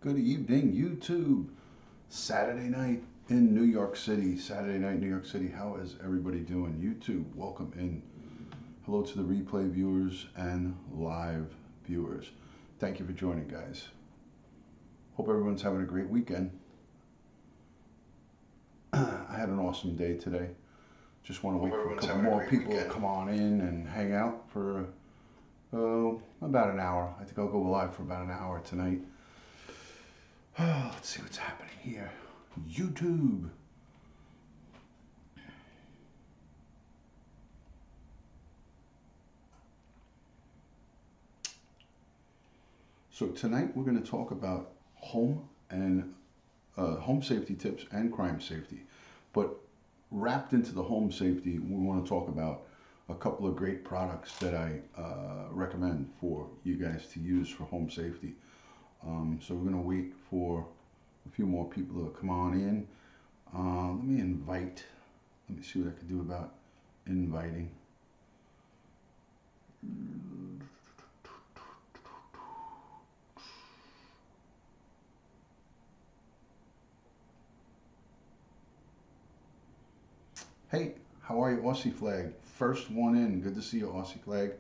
Good evening, YouTube. Saturday night in New York City. Saturday night, New York City. How is everybody doing? YouTube, welcome in. Hello to the replay viewers and live viewers. Thank you for joining, guys. Hope everyone's having a great weekend. I had an awesome day today. Just want to wait for a couple more people to come on in and hang out for about an hour. I think I'll go live for about an hour tonight. Let's see what's happening here. YouTube. So tonight we're going to talk about home safety tips and crime safety. But wrapped into the home safety, we want to talk about a couple of great products that I recommend for you guys to use for home safety. So we're going to wait for a few more people to come on in. Let me see what I can do about inviting. Hey, how are you, Aussie Flag? First one in. Good to see you, Aussie Flag.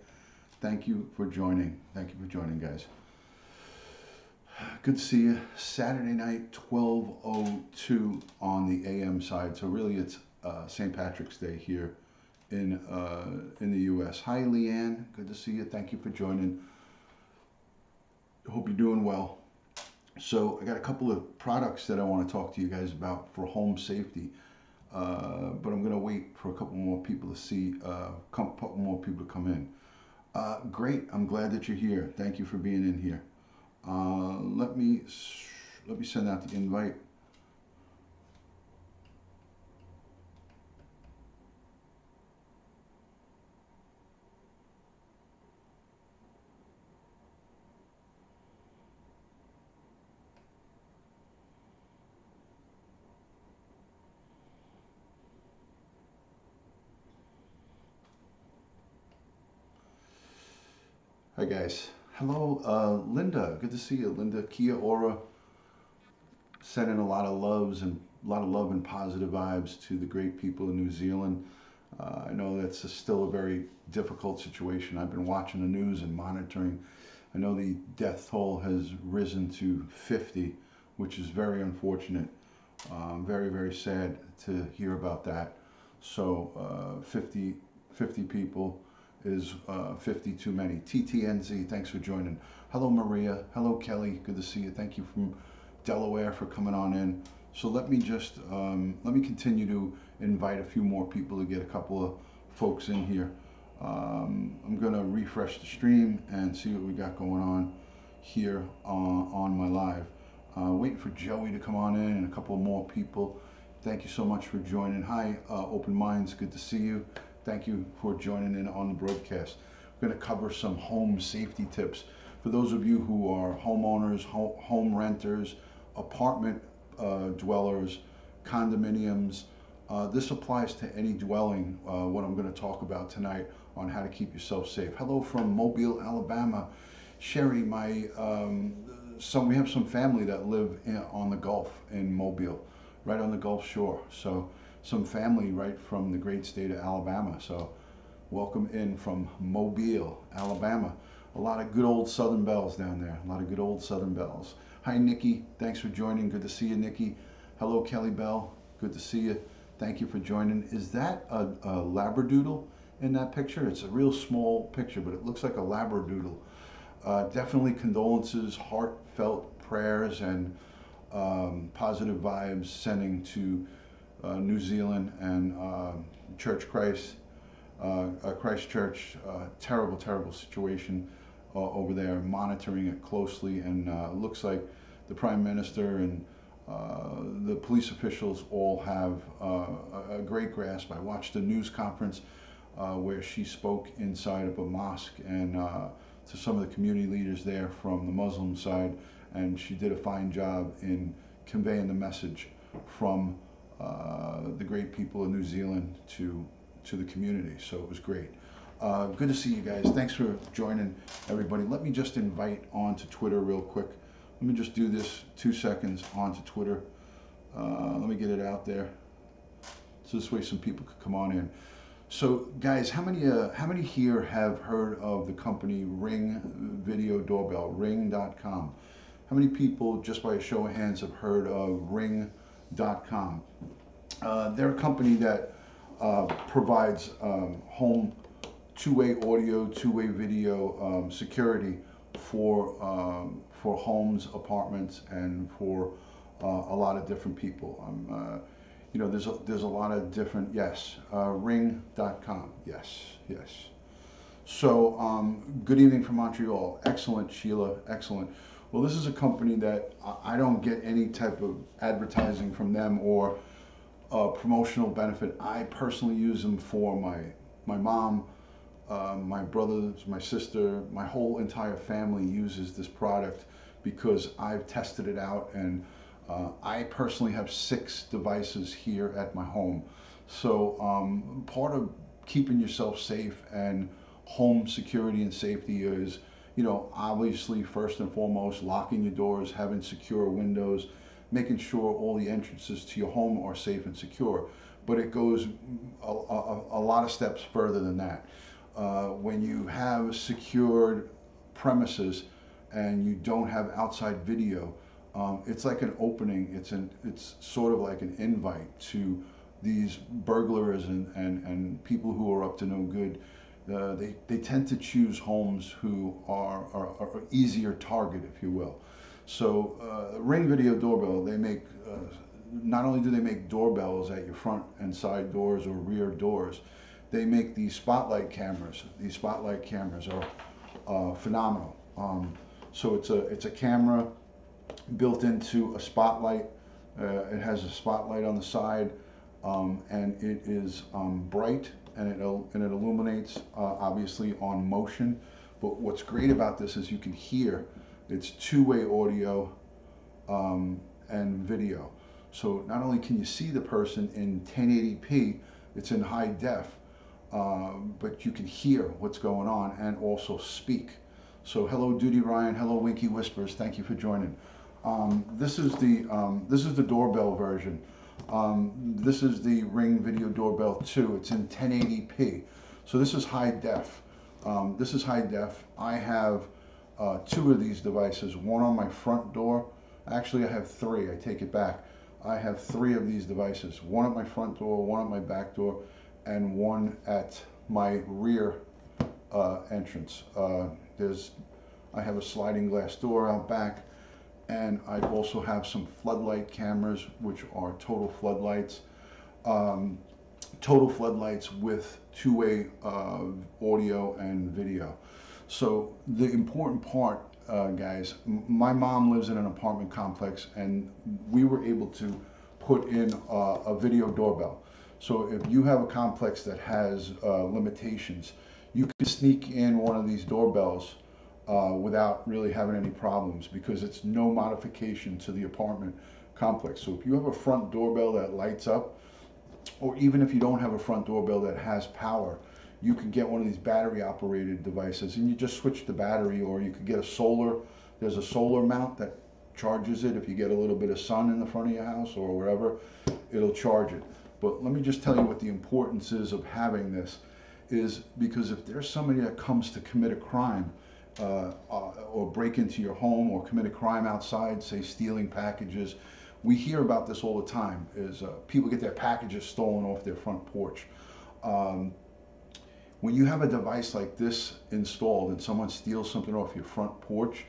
Thank you for joining. Thank you for joining, guys. Good to see you. Saturday night, 12:02 on the AM side. So really, it's St. Patrick's Day here in the U.S. Hi, Leanne. Good to see you. Thank you for joining. Hope you're doing well. So I got a couple of products that I want to talk to you guys about for home safety. But I'm going to wait for a couple more people to see, couple more people to come in. Great. I'm glad that you're here. Thank you for being in here. Let me send out the invite. Hi guys. Hello, Linda. Good to see you, Linda. Kia Ora sending a lot of love and positive vibes to the great people in New Zealand. I know that's still a very difficult situation. I've been watching the news and monitoring. I know the death toll has risen to 50, which is very unfortunate. Very, very sad to hear about that. So 50 people is 50 too many. TTNZ, thanks for joining. Hello, Maria. Hello, Kelly. Good to see you. Thank you from Delaware for coming on in. So let me continue to invite a few more people to get a couple of folks in here. I'm going to refresh the stream and see what we got going on here on my live. Waiting for Joey to come on in and a couple more people. Thank you so much for joining. Hi, Open Minds. Good to see you. Thank you for joining in on the broadcast. We're going to cover some home safety tips. For those of you who are homeowners, home renters, apartment dwellers, condominiums, this applies to any dwelling, what I'm going to talk about tonight on how to keep yourself safe. Hello from Mobile, Alabama. Sherry, we have some family that live on the Gulf in Mobile, right on the Gulf Shore. So some family right from the great state of Alabama. So welcome in from Mobile, Alabama. A lot of good old Southern belles down there. A lot of good old Southern belles. Hi, Nikki. Thanks for joining. Good to see you, Nikki. Hello, Kelly Bell. Good to see you. Thank you for joining. Is that a Labradoodle in that picture? It's a real small picture, but it looks like a Labradoodle. Definitely condolences, heartfelt prayers, and positive vibes sending to New Zealand and Christchurch. Terrible, terrible situation over there. Monitoring it closely, and looks like the Prime Minister and the police officials all have a great grasp. I watched a news conference where she spoke inside of a mosque and to some of the community leaders there from the Muslim side, and she did a fine job in conveying the message from the great people of New Zealand to the community. So it was great. Good to see you guys. Thanks for joining, everybody. Let me just invite onto Twitter real quick Let me just do this 2 seconds onto Twitter. Let me get it out there. So this way some people could come on in. So guys, how many here have heard of the company Ring Video Doorbell, ring.com? How many people, just by a show of hands, have heard of ring.com? They're a company that provides home two-way audio, two-way video security for homes, apartments, and for a lot of different people. You know, there's a lot of different, yes, ring.com, yes, yes. So, good evening from Montreal. Excellent, Sheila, excellent. Well, this is a company that I don't get any type of advertising from them or promotional benefit. I personally use them for my mom, my brothers, my sister, my whole entire family uses this product because I've tested it out, and I personally have 6 devices here at my home. So part of keeping yourself safe and home security and safety is, you know, obviously first and foremost, locking your doors, having secure windows, making sure all the entrances to your home are safe and secure. But it goes a lot of steps further than that. When you have secured premises and you don't have outside video, it's like an opening. It's sort of like an invite to these burglars and people who are up to no good. They tend to choose homes who are easier target, if you will. So Ring Video Doorbell, they make, not only do they make doorbells at your front and side doors or rear doors, they make these spotlight cameras. These spotlight cameras are phenomenal. So it's a camera built into a spotlight. It has a spotlight on the side, and it is bright, and it illuminates obviously on motion. But what's great about this is you can hear. It's two-way audio and video. So not only can you see the person in 1080p, it's in high def, but you can hear what's going on and also speak. So hello Duty Ryan, hello Winky Whispers, thank you for joining. This is the doorbell version. This is the Ring Video Doorbell 2. It's in 1080p. So this is high def. This is high def. I have 2 of these devices, one on my front door. Actually, I have 3. I take it back. I have 3 of these devices, one at my front door, one at my back door, and one at my rear entrance. I have a sliding glass door out back, and I also have some floodlight cameras, which are total floodlights. Total floodlights with two-way audio and video. So the important part, guys, my mom lives in an apartment complex, and we were able to put in a video doorbell. So if you have a complex that has limitations, you can sneak in one of these doorbells without really having any problems, because it's no modification to the apartment complex. So if you have a front doorbell that lights up, or even if you don't have a front doorbell that has power, you can get one of these battery operated devices and you just switch the battery, or you could get a solar, there's a solar mount that charges it. If you get a little bit of sun in the front of your house or wherever, it'll charge it. But let me just tell you what the importance is of having this, is because if there's somebody that comes to commit a crime or break into your home or commit a crime outside, say stealing packages, we hear about this all the time, is people get their packages stolen off their front porch. When you have a device like this installed and someone steals something off your front porch,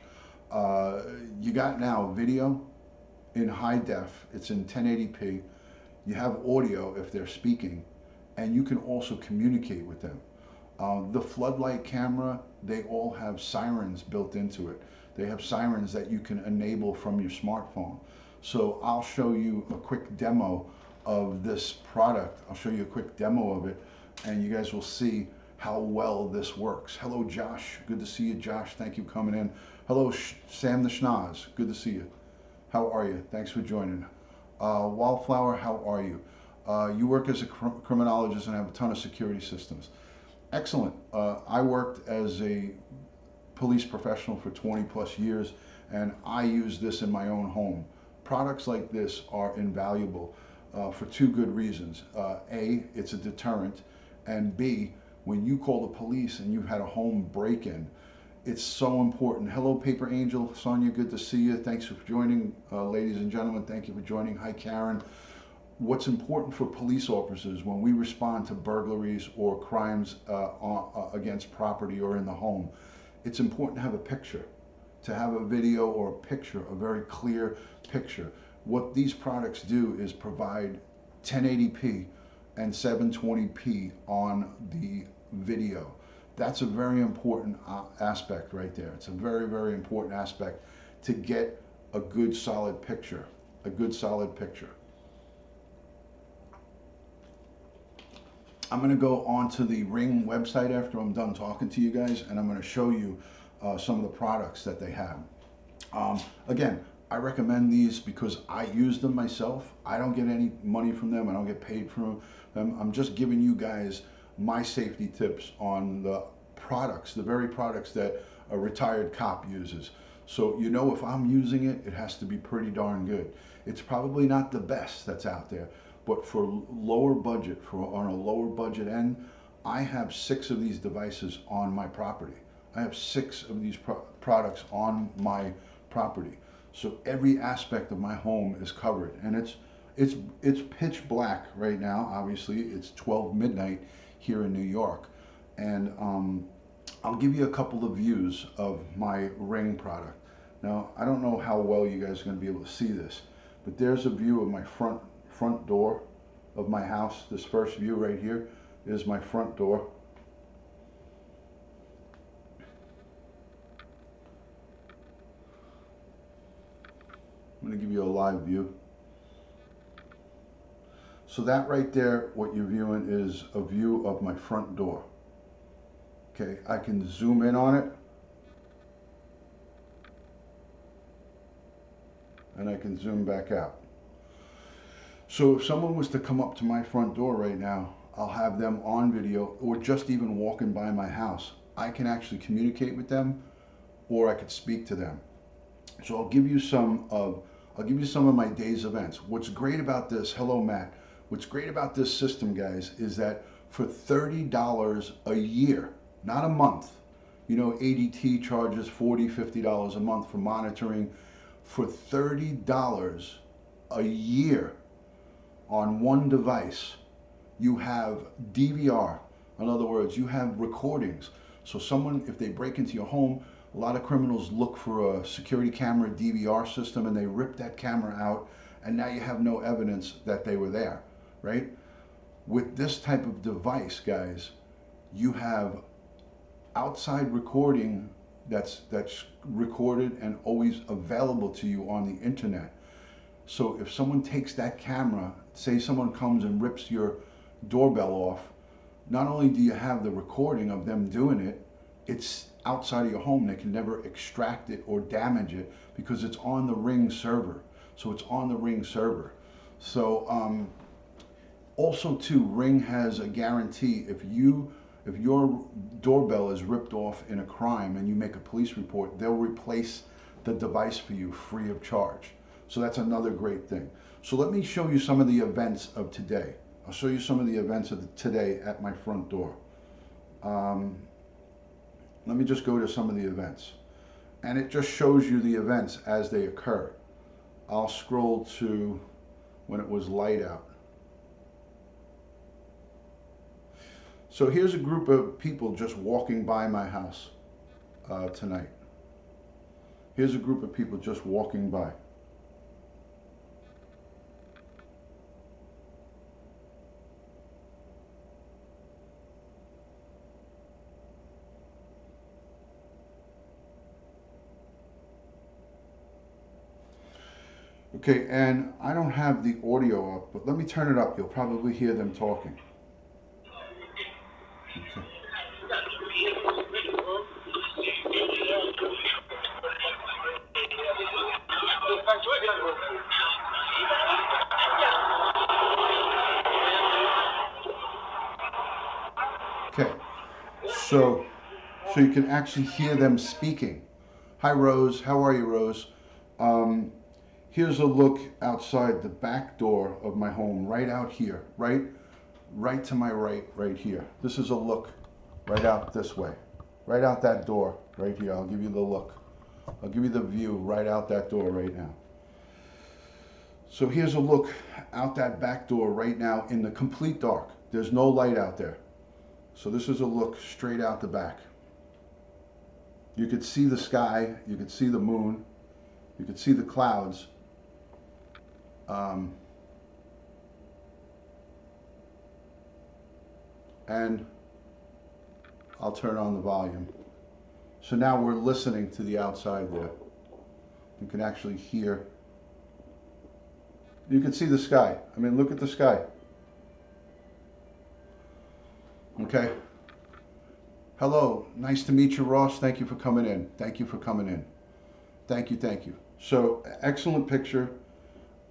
you got now video in high def, it's in 1080p, you have audio if they're speaking, and you can also communicate with them. The floodlight camera, they all have sirens built into it. They have sirens that you can enable from your smartphone. So I'll show you a quick demo of this product. I'll show you a quick demo of it, and you guys will see how well this works. Hello Josh, good to see you Josh, thank you for coming in. Hello Sam the Schnoz, good to see you. How are you? Thanks for joining. Wildflower, how are you? You work as a criminologist and have a ton of security systems. Excellent. I worked as a police professional for 20 plus years, and I use this in my own home. Products like this are invaluable for two good reasons. A, it's a deterrent, and B, when you call the police and you've had a home break-in, it's so important. Hello, Paper Angel. Sonia, good to see you. Thanks for joining. Ladies and gentlemen, thank you for joining. Hi, Karen. What's important for police officers when we respond to burglaries or crimes against property or in the home, it's important to have a picture, to have a video or a picture, a very clear picture. What these products do is provide 1080p and 720p on the video. That's a very important aspect right there. It's a very, very important aspect to get a good solid picture, a good solid picture. I'm going to go onto the Ring website after I'm done talking to you guys, and I'm going to show you some of the products that they have. Again, I recommend these because I use them myself. I don't get any money from them. I don't get paid from them. I'm just giving you guys my safety tips on the products, the very products that a retired cop uses. So you know, if I'm using it, it has to be pretty darn good. It's probably not the best that's out there, but for lower budget, on a lower budget end, I have 6 of these devices on my property. I have 6 of these products on my property. So every aspect of my home is covered, and it's pitch black right now. Obviously, it's 12 midnight here in New York, and I'll give you a couple of views of my Ring product. Now, I don't know how well you guys are going to be able to see this, but there's a view of my front door of my house. This first view right here is my front door. I'm going to give you a live view. So that right there, what you're viewing is a view of my front door. Okay, I can zoom in on it, and I can zoom back out. So if someone was to come up to my front door right now, I'll have them on video, or just even walking by my house. I can actually communicate with them, or I could speak to them. So I'll give you some of my day's events. What's great about this, hello Matt, what's great about this system, guys, is that for $30 a year, not a month, you know, ADT charges $40, $50 a month for monitoring. For $30 a year on one device, you have DVR. In other words, you have recordings. So someone, if they break into your home, a lot of criminals look for a security camera DVR system, and they rip that camera out, and now you have no evidence that they were there, right? With this type of device, guys, you have outside recording that's recorded and always available to you on the internet. So if someone takes that camera, say someone comes and rips your doorbell off, not only do you have the recording of them doing it, it's outside of your home. They can never extract it or damage it because it's on the Ring server. So it's on the Ring server. So also too, Ring has a guarantee. If your doorbell is ripped off in a crime and you make a police report, they'll replace the device for you free of charge. So that's another great thing. So let me show you some of the events of today. I'll show you some of the events of today at my front door. Let me just go to some of the events. And it just shows you the events as they occur. I'll scroll to when it was light out. So here's a group of people just walking by my house tonight. Here's a group of people just walking by. Okay, and I don't have the audio up, but let me turn it up. You'll probably hear them talking. Okay. Okay, so you can actually hear them speaking. Hi, Rose. How are you, Rose? Um, Here's a look outside the back door of my home, right out here, right to my right, right here. This is a look right out this way, right out that door, right here. I'll give you the look. I'll give you the view right out that door right now. So here's a look out that back door right now in the complete dark. There's no light out there. So this is a look straight out the back. You could see the sky, you could see the moon, you could see the clouds. And I'll turn on the volume. So now we're listening to the outside there. You can actually hear. You can see the sky. I mean, look at the sky. Okay. Hello, nice to meet you, Ross. Thank you for coming in. Thank you for coming in. Thank you, thank you. So, excellent picture,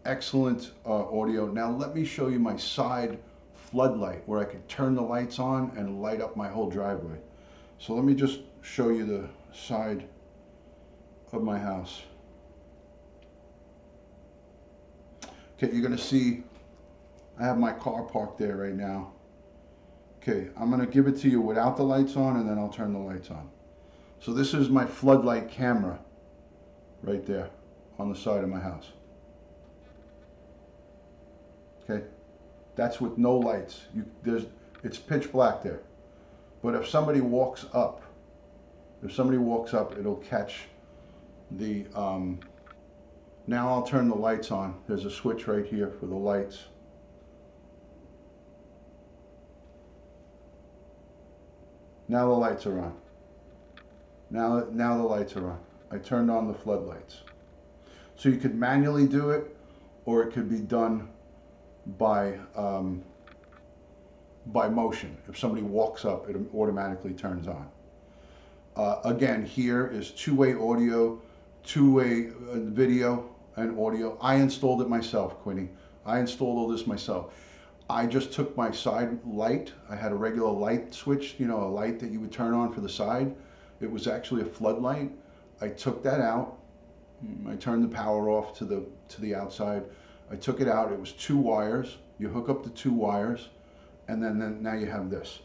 excellent audio. Now let me show you my side floodlight where I could turn the lights on and light up my whole driveway. So let me just show you the side of my house. Okay, you're gonna see I have my car parked there right now. Okay, I'm gonna give it to you without the lights on and then I'll turn the lights on. So this is my floodlight camera right there on the side of my house. Okay, that's with no lights. It's pitch black there. But if somebody walks up, it'll catch the, now I'll turn the lights on. There's a switch right here for the lights. Now the lights are on. Now the lights are on. I turned on the floodlights. So you could manually do it, or it could be done by motion. If somebody walks up, it automatically turns on. Again, here is two-way audio, two-way video and audio. I installed it myself, Quinny. I installed all this myself. I just took my side light. I had a regular light switch, you know, a light that you would turn on for the side. It was actually a floodlight. I took that out. I turned the power off to the outside. I took it out. It was two wires. You hook up the two wires, and then now you have this.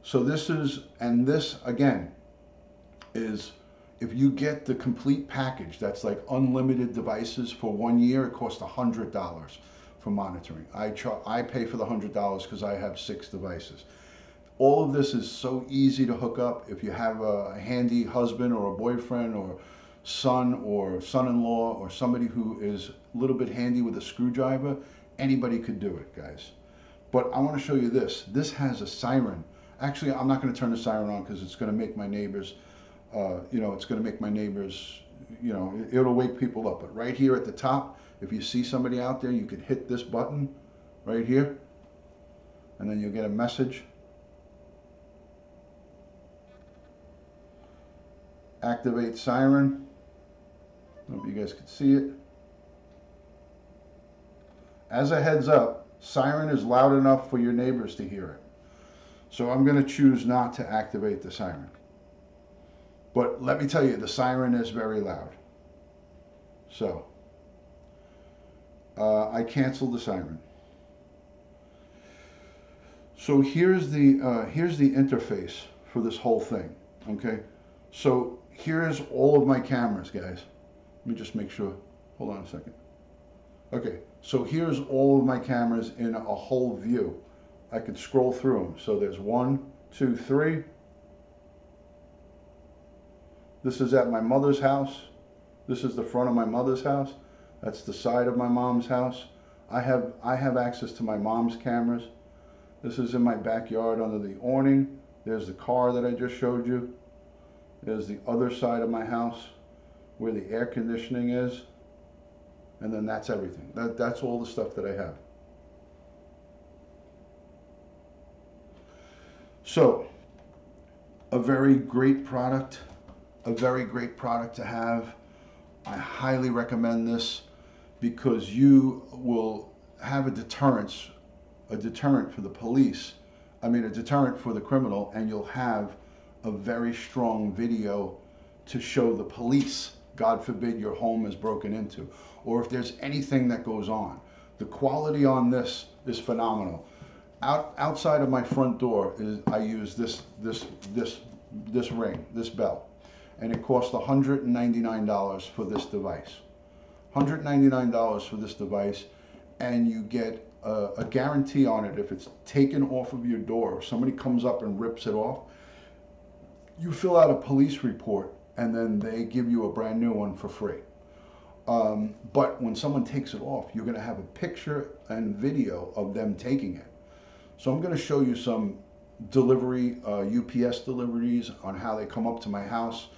So this is, and this again is, if you get the complete package, that's like unlimited devices for 1 year, it costs $100 for monitoring. I pay for the $100 because I have 6 devices. All of this is so easy to hook up. If you have a handy husband or a boyfriend or son or son-in-law or somebody who is a little bit handy with a screwdriver, anybody could do it, guys. But I want to show you this. This has a siren. Actually, I'm not going to turn the siren on because it's going to make my neighbors, it's going to make my neighbors, it'll wake people up. But right here at the top, if you see somebody out there, you could hit this button right here, and then you'll get a message. Activate siren. Hope you guys could see it. As a heads up, siren is loud enough for your neighbors to hear it. So I'm going to choose not to activate the siren. But let me tell you, the siren is very loud. So I canceled the siren. So here's the interface for this whole thing. Okay, so here's all of my cameras, guys. Let me just make sure. Hold on a second. Okay, so here's all of my cameras in a whole view. I could scroll through them. So there's 1, 2, 3. This is at my mother's house. This is the front of my mother's house. That's the side of my mom's house. I have access to my mom's cameras. This is in my backyard under the awning. There's the car that I just showed you. There's the other side of my house where the air conditioning is. And then that's everything. That's all the stuff that I have. So, a very great product to have. I highly recommend this because you will have a deterrent for the police. I mean, a deterrent for the criminal, and you'll have a a very strong video to show the police. God forbid your home is broken into, or if there's anything that goes on. The quality on this is phenomenal. Outside of my front door is I use this ring, this bell, and it cost $199 for this device. $199 for this device, and you get a guarantee on it. If it's taken off of your door, if somebody comes up and rips it off, you fill out a police report, and then they give you a brand new one for free. But when someone takes it off, you're going to have a picture and video of them taking it. So I'm going to show you some delivery, UPS deliveries on how they come up to my house.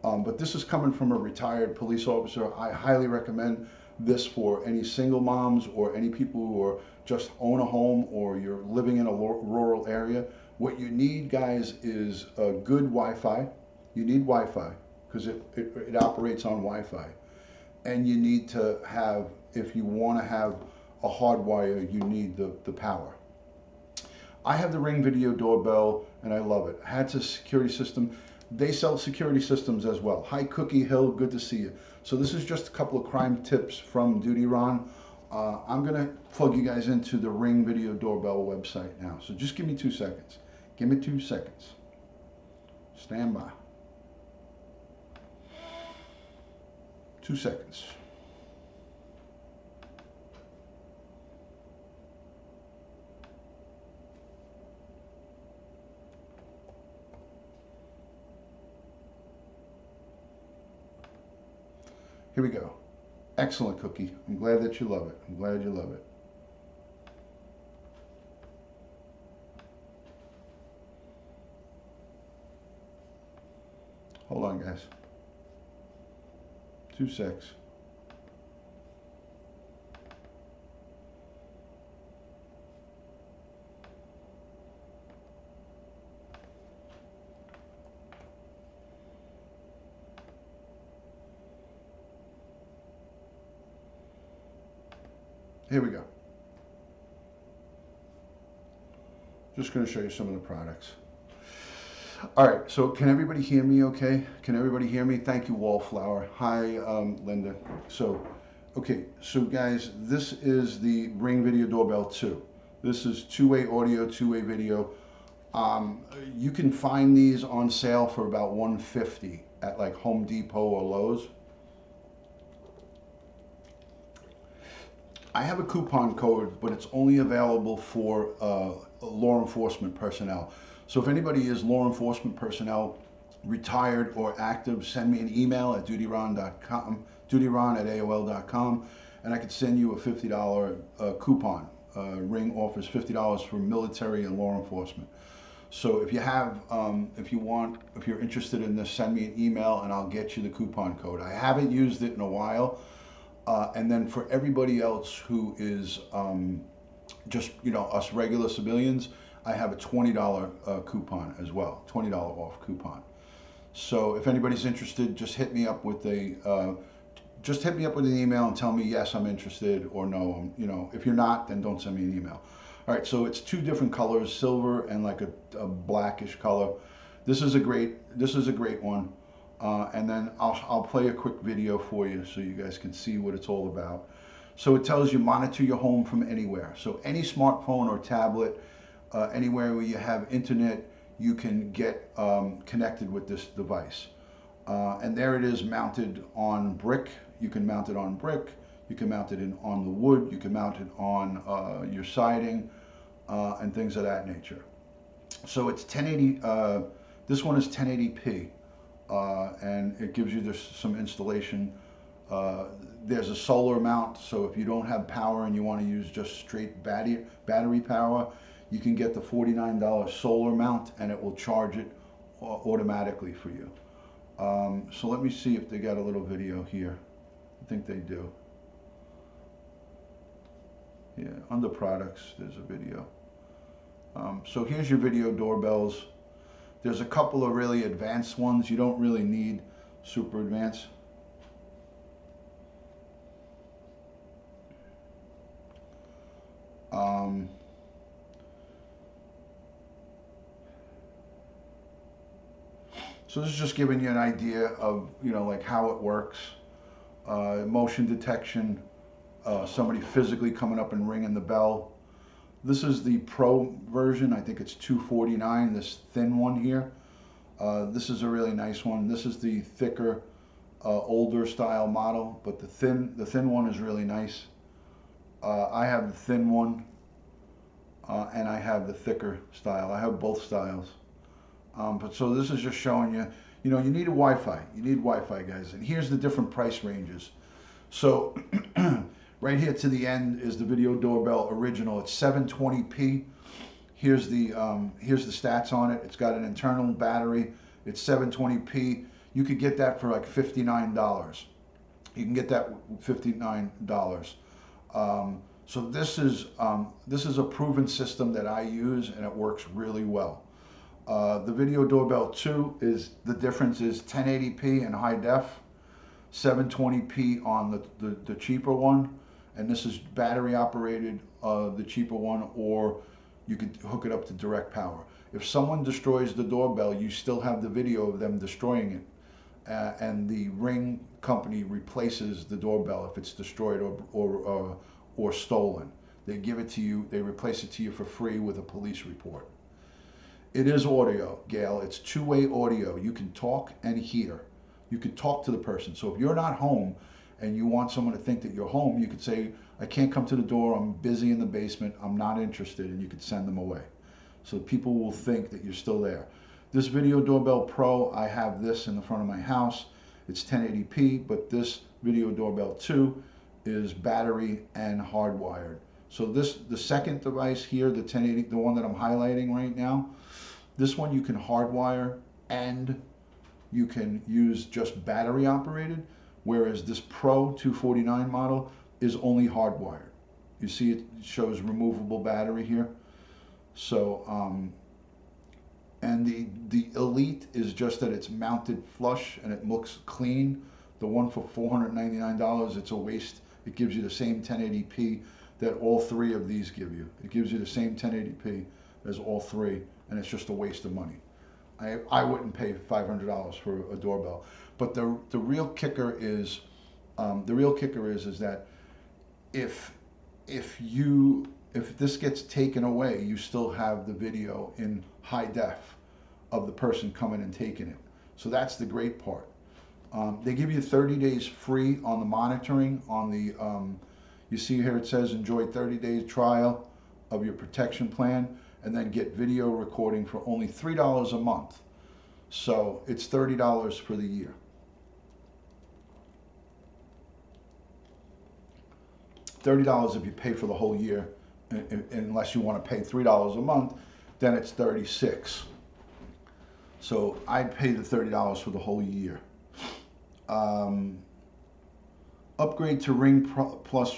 But this is coming from a retired police officer. I highly recommend this for any single moms or any people who are just own a home or you're living in a rural area. What you need, guys, is a good Wi-Fi. You need Wi-Fi because it operates on Wi-Fi. And you need to have, if you want to have a hard wire, you need the power. I have the Ring Video Doorbell and I love it. It's a security system. They sell security systems as well. Hi Cookie Hill, good to see you. So this is just a couple of crime tips from Duty Ron. I'm gonna plug you guys into the Ring Video Doorbell website now. So just give me 2 seconds. Give me 2 seconds. Stand by. 2 seconds. Here we go. Excellent, Cookie. I'm glad that you love it. I'm glad you love it. Hold on, guys. 2 secs. Here we go. Just going to show you some of the products. All right, so can everybody hear me okay? Can everybody hear me? Thank you, Wallflower. Hi, Linda. So, okay, so guys, this is the Ring Video Doorbell 2. This is two-way audio, two-way video. You can find these on sale for about $150 at like Home Depot or Lowe's. I have a coupon code, but it's only available for law enforcement personnel. So if anybody is law enforcement personnel, retired or active, send me an email at dutyron.com, dutyron@aol.com, and I could send you a $50 coupon. Ring offers $50 for military and law enforcement. So if you have, if you're interested in this, send me an email and I'll get you the coupon code. I haven't used it in a while. And then for everybody else who is just, us regular civilians, I have a $20 coupon as well, $20 off coupon. So if anybody's interested, just hit me up with an email and tell me, yes, I'm interested, or no, if you're not, then don't send me an email. All right, so it's 2 different colors, silver and like a blackish color. This is a great one. And then I'll play a quick video for you so you guys can see what it's all about. So it tells you monitor your home from anywhere. So any smartphone or tablet, anywhere where you have internet, you can get connected with this device. And there it is mounted on brick. You can mount it on brick. You can mount it on the wood. You can mount it on your siding and things of that nature. So it's 1080. This one is 1080p. And it gives you some installation. There's a solar mount, so if you don't have power and you want to use just straight battery power, you can get the $49 solar mount and it will charge it automatically for you. So let me see if they got a little video here. I think they do. Yeah, under products, there's a video. So here's your video doorbells. There's a couple of really advanced ones. You don't really need super advanced. So this is just giving you an idea of, you know, like how it works. Motion detection, somebody physically coming up and ringing the bell. This is the Pro version. I think it's $249, this thin one here. This is a really nice one. This is the thicker, older style model, but the thin one is really nice. I have the thin one, and I have the thicker style. I have both styles. But so this is just showing you, you know, you need a Wi-Fi. You need Wi-Fi, guys. And here's the different price ranges. So right here to the end is the Video Doorbell Original. It's 720p. Here's the stats on it. It's got an internal battery. It's 720p. You could get that for like $59. You can get that $59. So this is a proven system that I use, and it works really well. The Video Doorbell 2 is, the difference is 1080p in high def, 720p on the cheaper one, and this is battery operated, the cheaper one, or you could hook it up to direct power. If someone destroys the doorbell, you still have the video of them destroying it, and the Ring company replaces the doorbell if it's destroyed or stolen. They give it to you, they replace it to you for free with a police report. It is audio, Gail. It's two-way audio. You can talk and hear. You can talk to the person. So if you're not home and you want someone to think that you're home, you could say, I can't come to the door, I'm busy in the basement, I'm not interested, and you could send them away. So people will think that you're still there. This Video Doorbell Pro, I have this in the front of my house. It's 1080p, but this Video Doorbell 2 is battery and hardwired. So the second device here, the 1080, the one that I'm highlighting right now, this one you can hardwire and you can use just battery operated, whereas this Pro 249 model is only hardwired. You see it shows removable battery here. So, and the Elite is just that it's mounted flush and it looks clean. The one for $499, it's a waste. It gives you the same 1080p that all three of these give you. It gives you the same 1080p as all three, and it's just a waste of money. I wouldn't pay $500 for a doorbell. But the real kicker is that if this gets taken away, you still have the video in high def of the person coming and taking it. So that's the great part. They give you 30 days free on the monitoring. On the you see here it says enjoy 30-day trial of your protection plan, and then get video recording for only $3 a month. So it's $30 for the year. $30 if you pay for the whole year, unless you want to pay $3 a month, then it's $36. So I'd pay the $30 for the whole year. Upgrade to Ring Plus,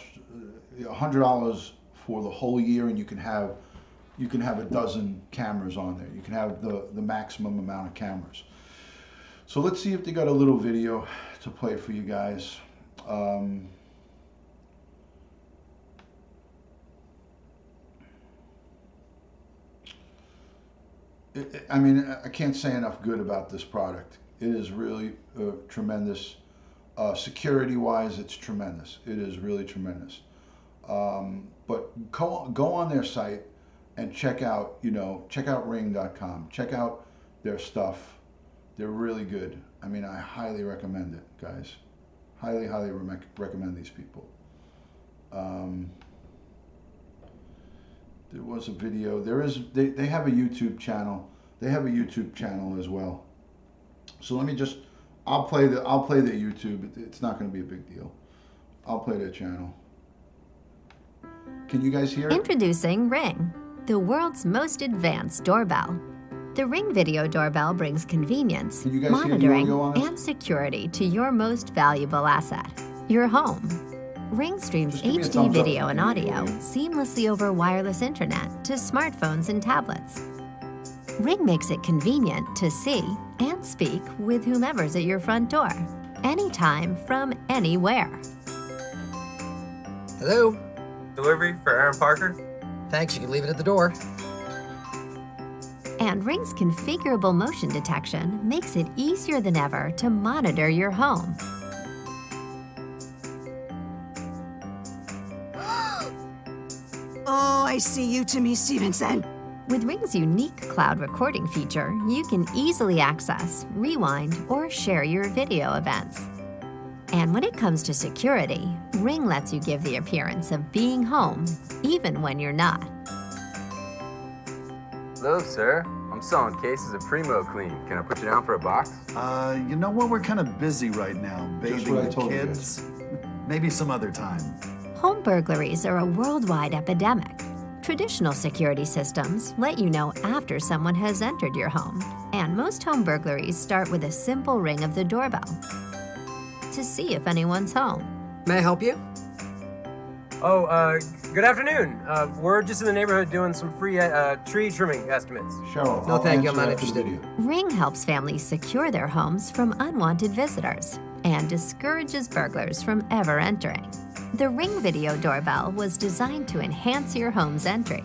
$100 for the whole year, and you can have a dozen cameras on there. You can have the maximum amount of cameras. So let's see if they got a little video to play for you guys. I mean, I can't say enough good about this product. It is really tremendous. Security-wise, it's tremendous. It is really tremendous. But go on their site and check out ring.com. Check out their stuff. They're really good. I mean, I highly recommend it, guys. Highly recommend these people. There was a video. They have a YouTube channel. They have a YouTube channel as well. So let me just, I'll play the YouTube. It's not going to be a big deal. I'll play their channel. Can you guys hear it? Introducing Ring, the world's most advanced doorbell. The Ring Video Doorbell brings convenience, monitoring, and security to your most valuable asset, your home. Ring streams HD video and audio seamlessly over wireless internet to smartphones and tablets. Ring makes it convenient to see and speak with whomever's at your front door, anytime from anywhere. Hello? Delivery for Aaron Parker? Thanks, you can leave it at the door. And Ring's configurable motion detection makes it easier than ever to monitor your home. Oh, I see you, Timmy Stevenson. With Ring's unique cloud recording feature, you can easily access, rewind, or share your video events. And when it comes to security, Ring lets you give the appearance of being home, even when you're not. Hello, sir. I'm selling cases of Primo Clean. Can I put you down for a box? You know what? We're kind of busy right now, bathing the kids. Maybe some other time. Home burglaries are a worldwide epidemic. Traditional security systems let you know after someone has entered your home, and most home burglaries start with a simple ring of the doorbell to see if anyone's home. May I help you? Oh, good afternoon. We're just in the neighborhood doing some free tree trimming estimates. Cheryl, No, thank you. I'm not interested. Ring helps families secure their homes from unwanted visitors and discourages burglars from ever entering. The Ring Video Doorbell was designed to enhance your home's entry.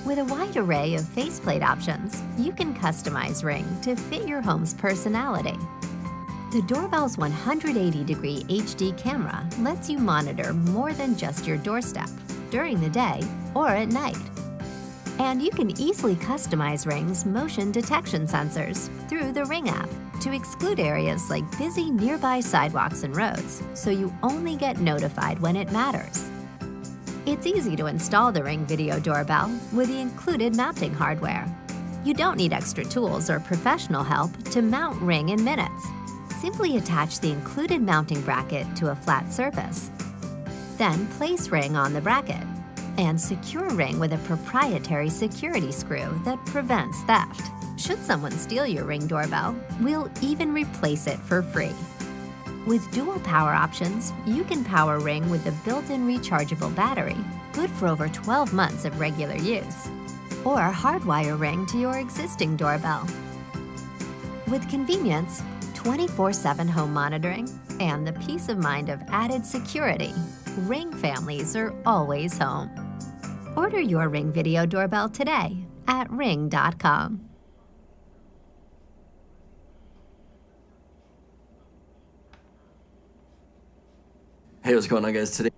With a wide array of faceplate options, you can customize Ring to fit your home's personality. The doorbell's 180-degree HD camera lets you monitor more than just your doorstep during the day or at night. And you can easily customize Ring's motion detection sensors through the Ring app to exclude areas like busy nearby sidewalks and roads, so you only get notified when it matters. It's easy to install the Ring Video Doorbell with the included mounting hardware. You don't need extra tools or professional help to mount Ring in minutes. Simply attach the included mounting bracket to a flat surface. Then place Ring on the bracket and secure Ring with a proprietary security screw that prevents theft. Should someone steal your Ring doorbell, we'll even replace it for free. With dual power options, you can power Ring with a built-in rechargeable battery, good for over 12 months of regular use. Or hardwire Ring to your existing doorbell. With convenience, 24/7 home monitoring, and the peace of mind of added security, Ring families are always home. Order your Ring Video Doorbell today at ring.com. Hey, what's going on, guys? Today.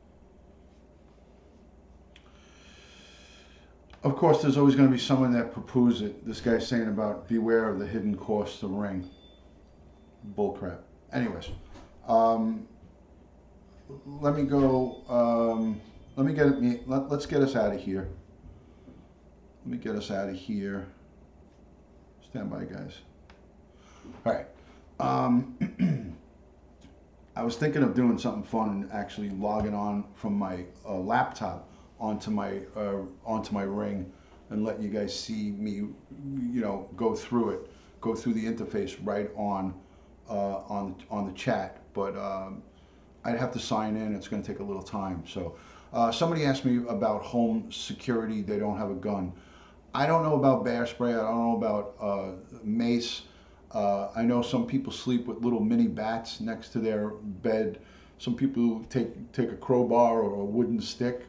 Of course, there's always going to be someone that poo-poos it. This guy's saying about beware of the hidden cost of Ring. Bullcrap. Anyways, let me go. Let's get us out of here. Let me get us out of here. Stand by, guys. All right. I was thinking of doing something fun and actually logging on from my laptop onto my Ring and let you guys see me, go through it, go through the interface right on the chat. But I'd have to sign in. It's going to take a little time. So somebody asked me about home security. They don't have a gun. I don't know about bear spray. I don't know about mace. I know some people sleep with little mini bats next to their bed. Some people take a crowbar or a wooden stick.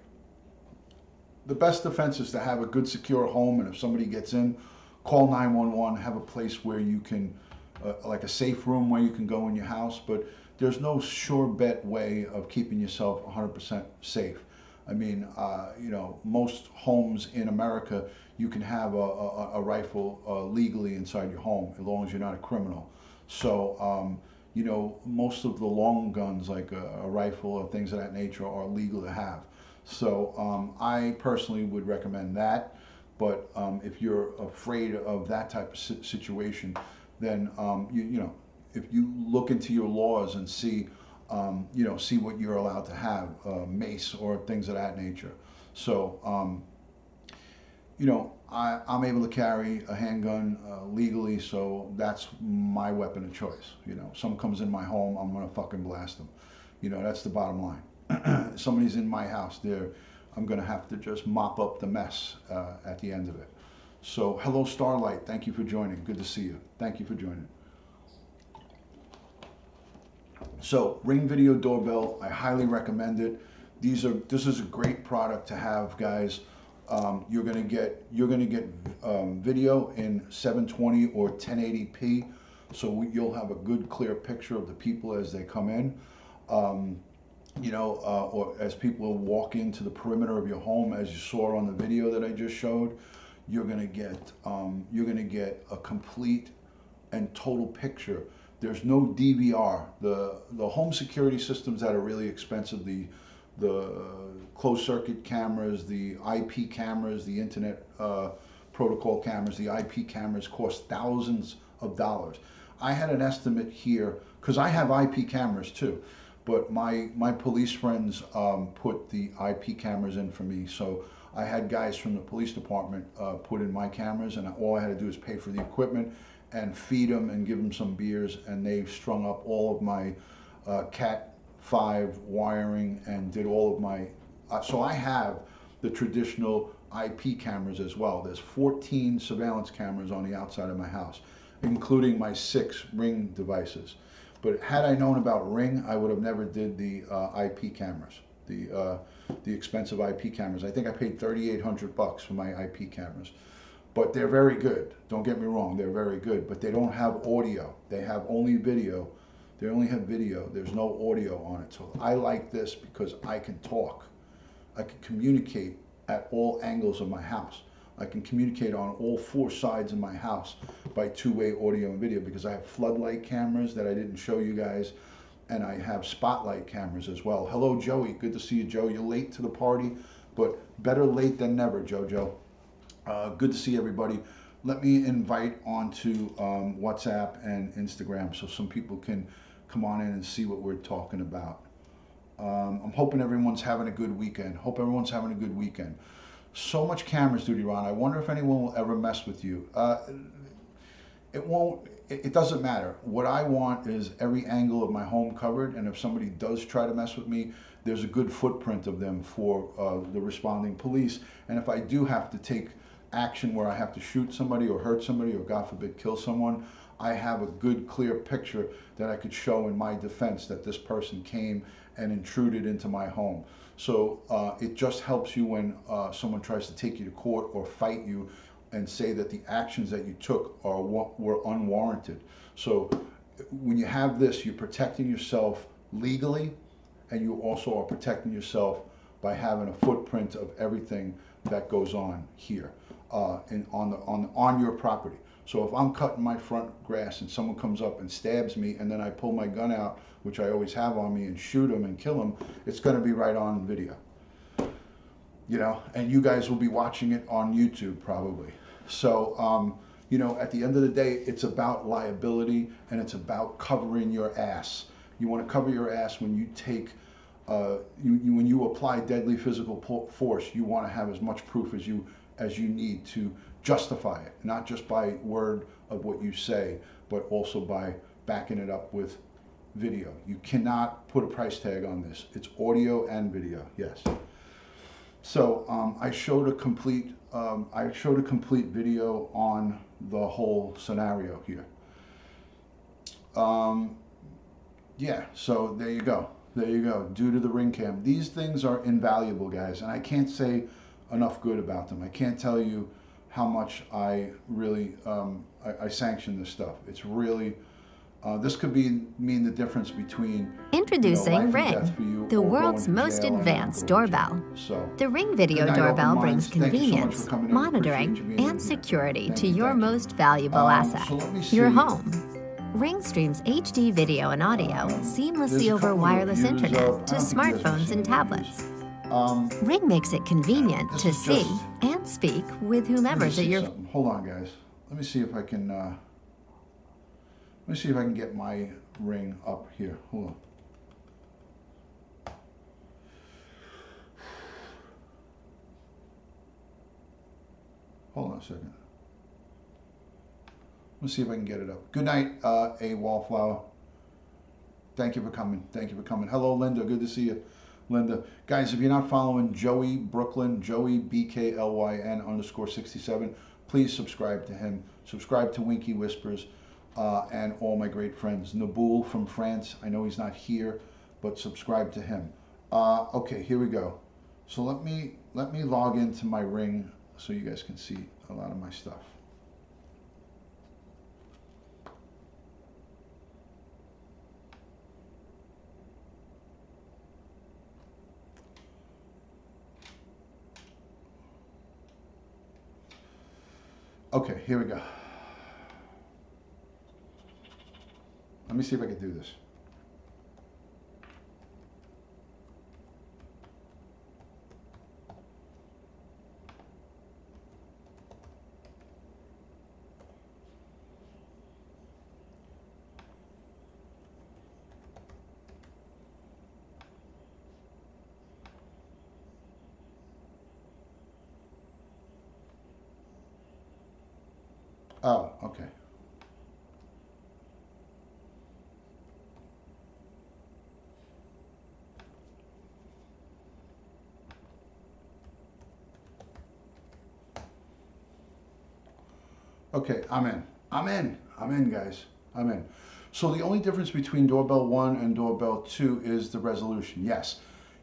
The best defense is to have a good secure home, and if somebody gets in, call 911, have a place where you can, like a safe room where you can go in your house, but there's no sure bet way of keeping yourself 100% safe. I mean, most homes in America, you can have a rifle legally inside your home as long as you're not a criminal. So, most of the long guns, like a rifle or things of that nature, are legal to have. So I personally would recommend that. But if you're afraid of that type of situation, then if you look into your laws and see see what you're allowed to have, mace or things of that nature. So I'm able to carry a handgun legally, so that's my weapon of choice. If someone comes in my home, I'm gonna fucking blast them. That's the bottom line. Somebody's in my house, I'm gonna have to just mop up the mess at the end of it. So hello Starlight, thank you for joining. Good to see you. Thank you for joining. So Ring Video Doorbell, I highly recommend it. This is a great product to have, guys. You're gonna get video in 720 or 1080p, so you'll have a good clear picture of the people as they come in. Or as people walk into the perimeter of your home, as you saw on the video that I just showed, you're gonna get a complete and total picture. There's no DVR. The home security systems that are really expensive, the closed circuit cameras, the IP cameras, the internet protocol cameras, the IP cameras cost thousands of dollars. I had an estimate here, because I have IP cameras too, but my police friends put the IP cameras in for me. So I had guys from the police department put in my cameras, and all I had to do is pay for the equipment and feed them and give them some beers, and they strung up all of my Cat 5 wiring and did all of my, so I have the traditional IP cameras as well. There's 14 surveillance cameras on the outside of my house, including my 6 Ring devices. But had I known about Ring, I would have never did the IP cameras, the expensive IP cameras. I think I paid $3,800 for my IP cameras. But they're very good. Don't get me wrong, they're very good. But they don't have audio. They have only video. They only have video. There's no audio on it. So I like this because I can talk. I can communicate at all angles of my house. I can communicate on all 4 sides of my house by 2-way audio and video, because I have floodlight cameras that I didn't show you guys, and I have spotlight cameras as well. Hello, Joey. Good to see you, Joe. You're late to the party, but better late than never, Jojo. Good to see everybody. Let me invite onto WhatsApp and Instagram so some people can come on in and see what we're talking about. I'm hoping everyone's having a good weekend. Hope everyone's having a good weekend. So much cameras, Duty Ron. I wonder if anyone will ever mess with you. It won't. It doesn't matter. What I want is every angle of my home covered, and if somebody does try to mess with me, there's a good footprint of them for the responding police. And if I do have to take action where I have to shoot somebody or hurt somebody or, God forbid, kill someone, I have a good clear picture that I could show in my defense that this person came and intruded into my home. So it just helps you when someone tries to take you to court or fight you and say that the actions that you took were unwarranted. So when you have this, you're protecting yourself legally, and you also are protecting yourself by having a footprint of everything that goes on here on your property. So if I'm cutting my front grass and someone comes up and stabs me, and then I pull my gun out, which I always have on me, and shoot him and kill him, it's going to be right on video. You know, and you guys will be watching it on YouTube probably. So, you know, at the end of the day, it's about liability, and it's about covering your ass. You want to cover your ass when you take, when you apply deadly physical force. You want to have as much proof as you need to justify it, not just by word of what you say, but also by backing it up with video. You cannot put a price tag on this. It's audio and video, yes. So I showed a complete video on the whole scenario here. Yeah, so there you go. There you go. Due to the Ring cam, these things are invaluable, guys, and I can't say enough good about them. I can't tell you how much I really I sanction this stuff. It's really this could mean the difference between introducing Ring, the world's most advanced doorbell. So, the Ring video doorbell brings convenience, monitoring, and security to your most valuable asset, your home. Ring streams HD video and audio seamlessly over wireless internet to smartphones and tablets. Ring makes it convenient to see and speak with whomever's at your... Hold on, guys. Let me see if I can... let me see if I can get my Ring up here. Hold on. Hold on a second. Let's see if I can get it up. Good night, A Wallflower. Thank you for coming. Thank you for coming. Hello, Linda. Good to see you, Linda. Guys, if you're not following Joey Brooklyn, Joey BKLYN _67, please subscribe to him. Subscribe to Winky Whispers and all my great friends. Naboul from France. I know he's not here, but subscribe to him. Okay, here we go. So let me log into my Ring so you guys can see a lot of my stuff. Okay, here we go. Let me see if I can do this. Oh, okay. Okay, I'm in. I'm in, guys. I'm in. So the only difference between Doorbell 1 and Doorbell 2 is the resolution. Yes,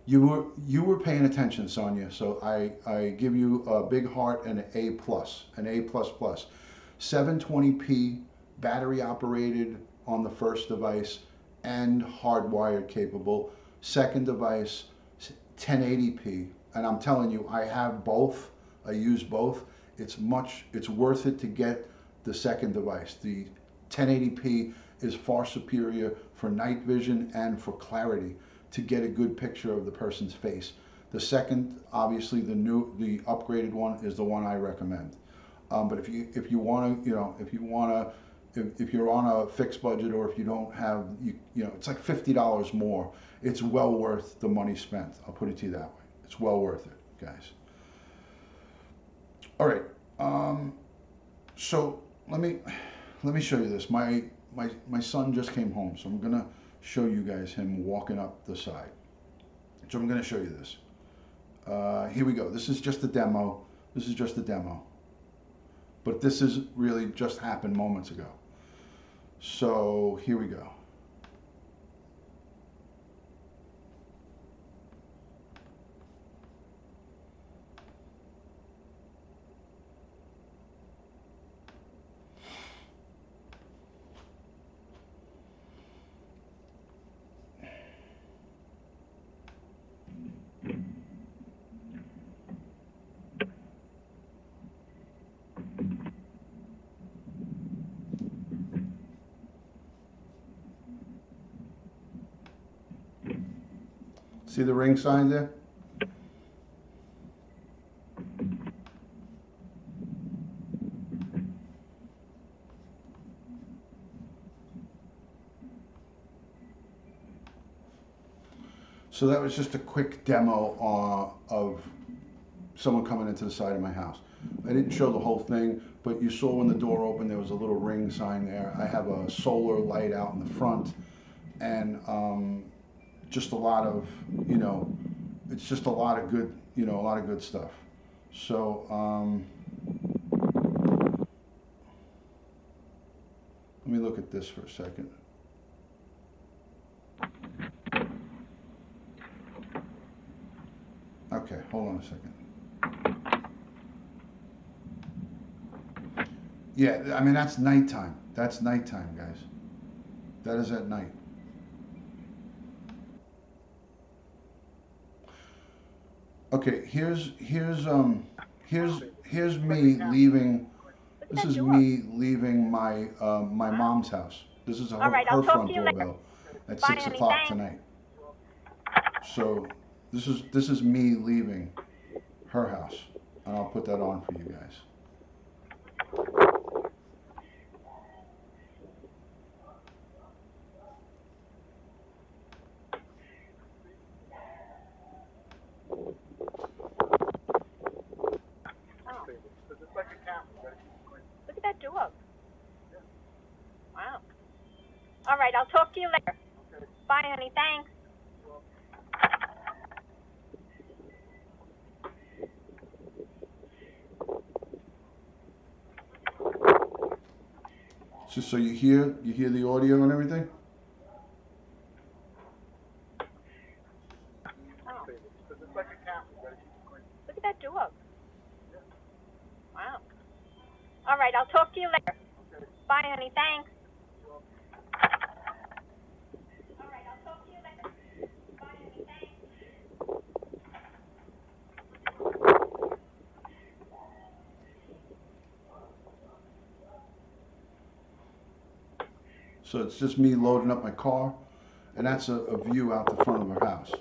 you were paying attention, Sonia. So I give you a big heart and an A plus, an A plus plus. 720p battery operated on the first device and hardwired capable. Second device 1080p, and I'm telling you, I have both. I use both. It's worth it to get the second device. The 1080p is far superior for night vision and for clarity to get a good picture of the person's face. The second, obviously, the upgraded one is the one I recommend. But if you want to, if you're on a fixed budget, or if you don't have, it's like $50 more. It's well worth the money spent. I'll put it to you that way. It's well worth it, guys. All right. So let me show you this. My son just came home, so I'm gonna show you guys him walking up the side. So I'm gonna show you this. Here we go. This is just a demo. This is just a demo. But this is really just happened moments ago. So here we go. See the Ring sign there? So that was just a quick demo of someone coming into the side of my house. I didn't show the whole thing, but you saw when the door opened, there was a little Ring sign there. I have a solar light out in the front, and just a lot of, it's just a lot of good, a lot of good stuff. So let me look at this for a second. Okay, hold on a second. Yeah, I mean, that's nighttime. That's nighttime, guys. That is at night. Okay, here's me leaving. This is me leaving my my mom's house. This is her front doorbell at 6 o'clock tonight. So this is me leaving her house, and I'll put that on for you guys. Look at that door. Wow. All right, I'll talk to you later. Okay. Bye, honey. Thanks. So you hear the audio and everything? Oh. Look at that dog. Wow. All right, I'll talk to you later. Bye, honey. Thanks. All right, I'll talk to you later. Bye, honey. Thanks. So it's just me loading up my car, and that's a view out the front of her house.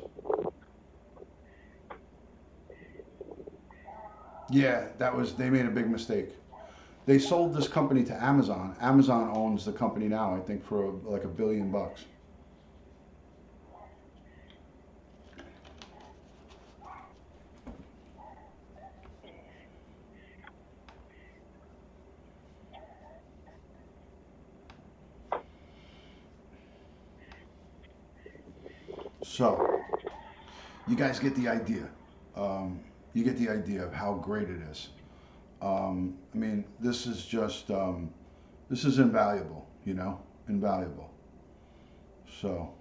Yeah, they made a big mistake. They sold this company to Amazon. Amazon owns the company now, I think, for like $1 billion. So, you guys get the idea. You get the idea of how great it is. I mean, this is just, this is invaluable, you know, invaluable. So,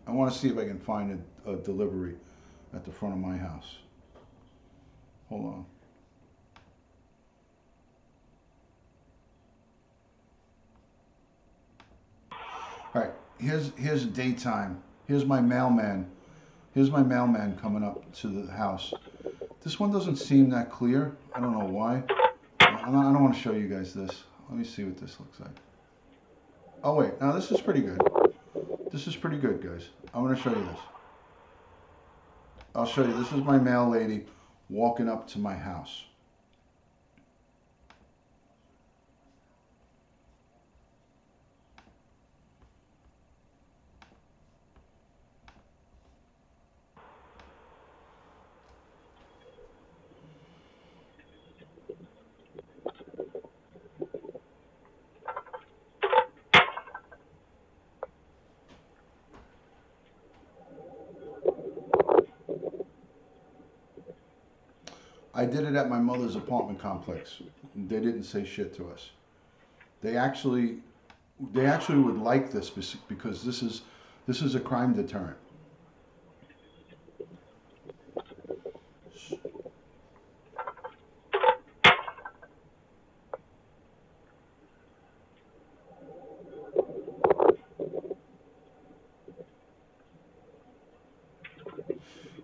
I want to see if I can find a delivery at the front of my house. Hold on. All right, here's daytime. Here's my mailman. Here's my mailman coming up to the house. This one doesn't seem that clear. I don't know why. I don't want to show you guys this. Let me see what this looks like. Oh wait, now this is pretty good. This is pretty good, guys. I'm going to show you this. I'll show you. This is my mail lady walking up to my house. I did it at my mother's apartment complex. They didn't say shit to us. They actually would like this because this is a crime deterrent.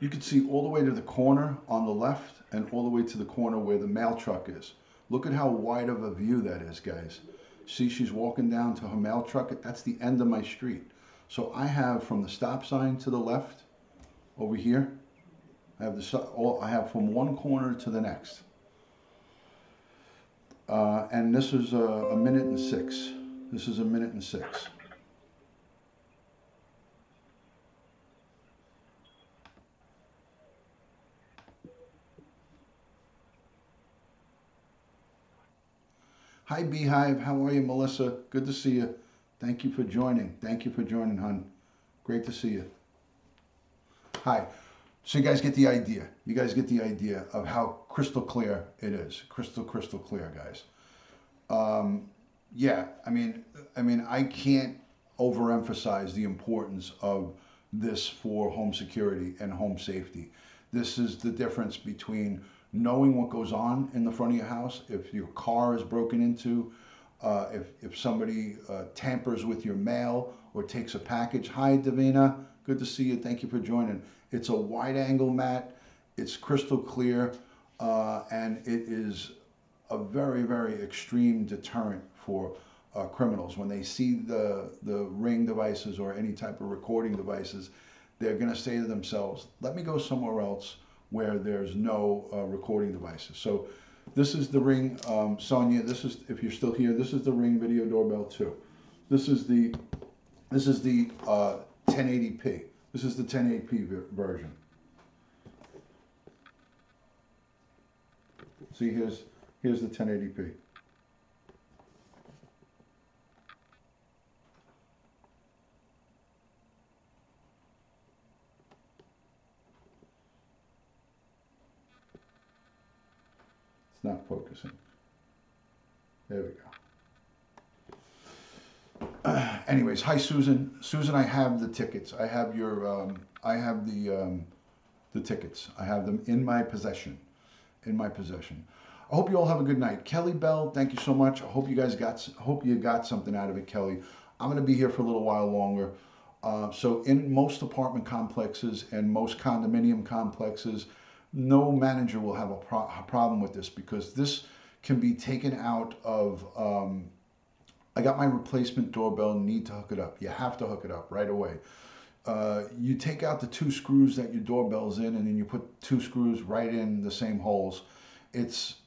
You can see all the way to the corner on the left and all the way to the corner where the mail truck is. Look at how wide of a view that is, guys. See, she's walking down to her mail truck. That's the end of my street. So I have from the stop sign to the left over here, I have from one corner to the next. And this is a minute and 6. This is a minute and 6. Hi, Beehive. How are you, Melissa? Good to see you. Thank you for joining. Thank you for joining, hon. Great to see you. Hi. So you guys get the idea. You guys get the idea of how crystal clear it is. Crystal clear, guys. Yeah, I mean, I can't overemphasize the importance of this for home security and home safety. This is the difference between knowing what goes on in the front of your house, if your car is broken into, if somebody tampers with your mail or takes a package. Hi, Davina. Good to see you. Thank you for joining. It's a wide angle mat. It's crystal clear, and it is a very, very extreme deterrent for criminals. When they see the Ring devices or any type of recording devices, they're going to say to themselves, let me go somewhere else where there's no recording devices. So this is the Ring, Sonia, this is, if you're still here, this is the Ring Video Doorbell 2. This is the 1080p. This is the 1080p version. See, here's the 1080p. It's not focusing. There we go. Anyways, hi Susan. Susan, I have the tickets. I have your, I have the tickets. I have them in my possession. In my possession. I hope you all have a good night. Kelly Bell, thank you so much. I hope you guys got something out of it, Kelly. I'm going to be here for a little while longer. So in most apartment complexes and most condominium complexes, no manager will have a problem with this, because this can be taken out of, I got my replacement doorbell, need to hook it up. You have to hook it up right away. You take out the 2 screws that your doorbell's in, and then you put 2 screws right in the same holes.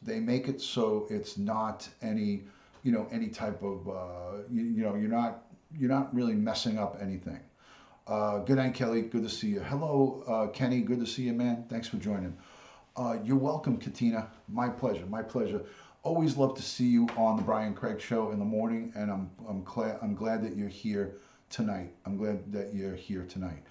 They make it so it's not any, any type of, you're not really messing up anything. Good night, Kelly. Good to see you. Hello, Kenny. Good to see you, man. Thanks for joining. You're welcome, Katina. My pleasure. My pleasure. Always love to see you on the Brian Craig Show in the morning, and I'm glad that you're here tonight. I'm glad that you're here tonight.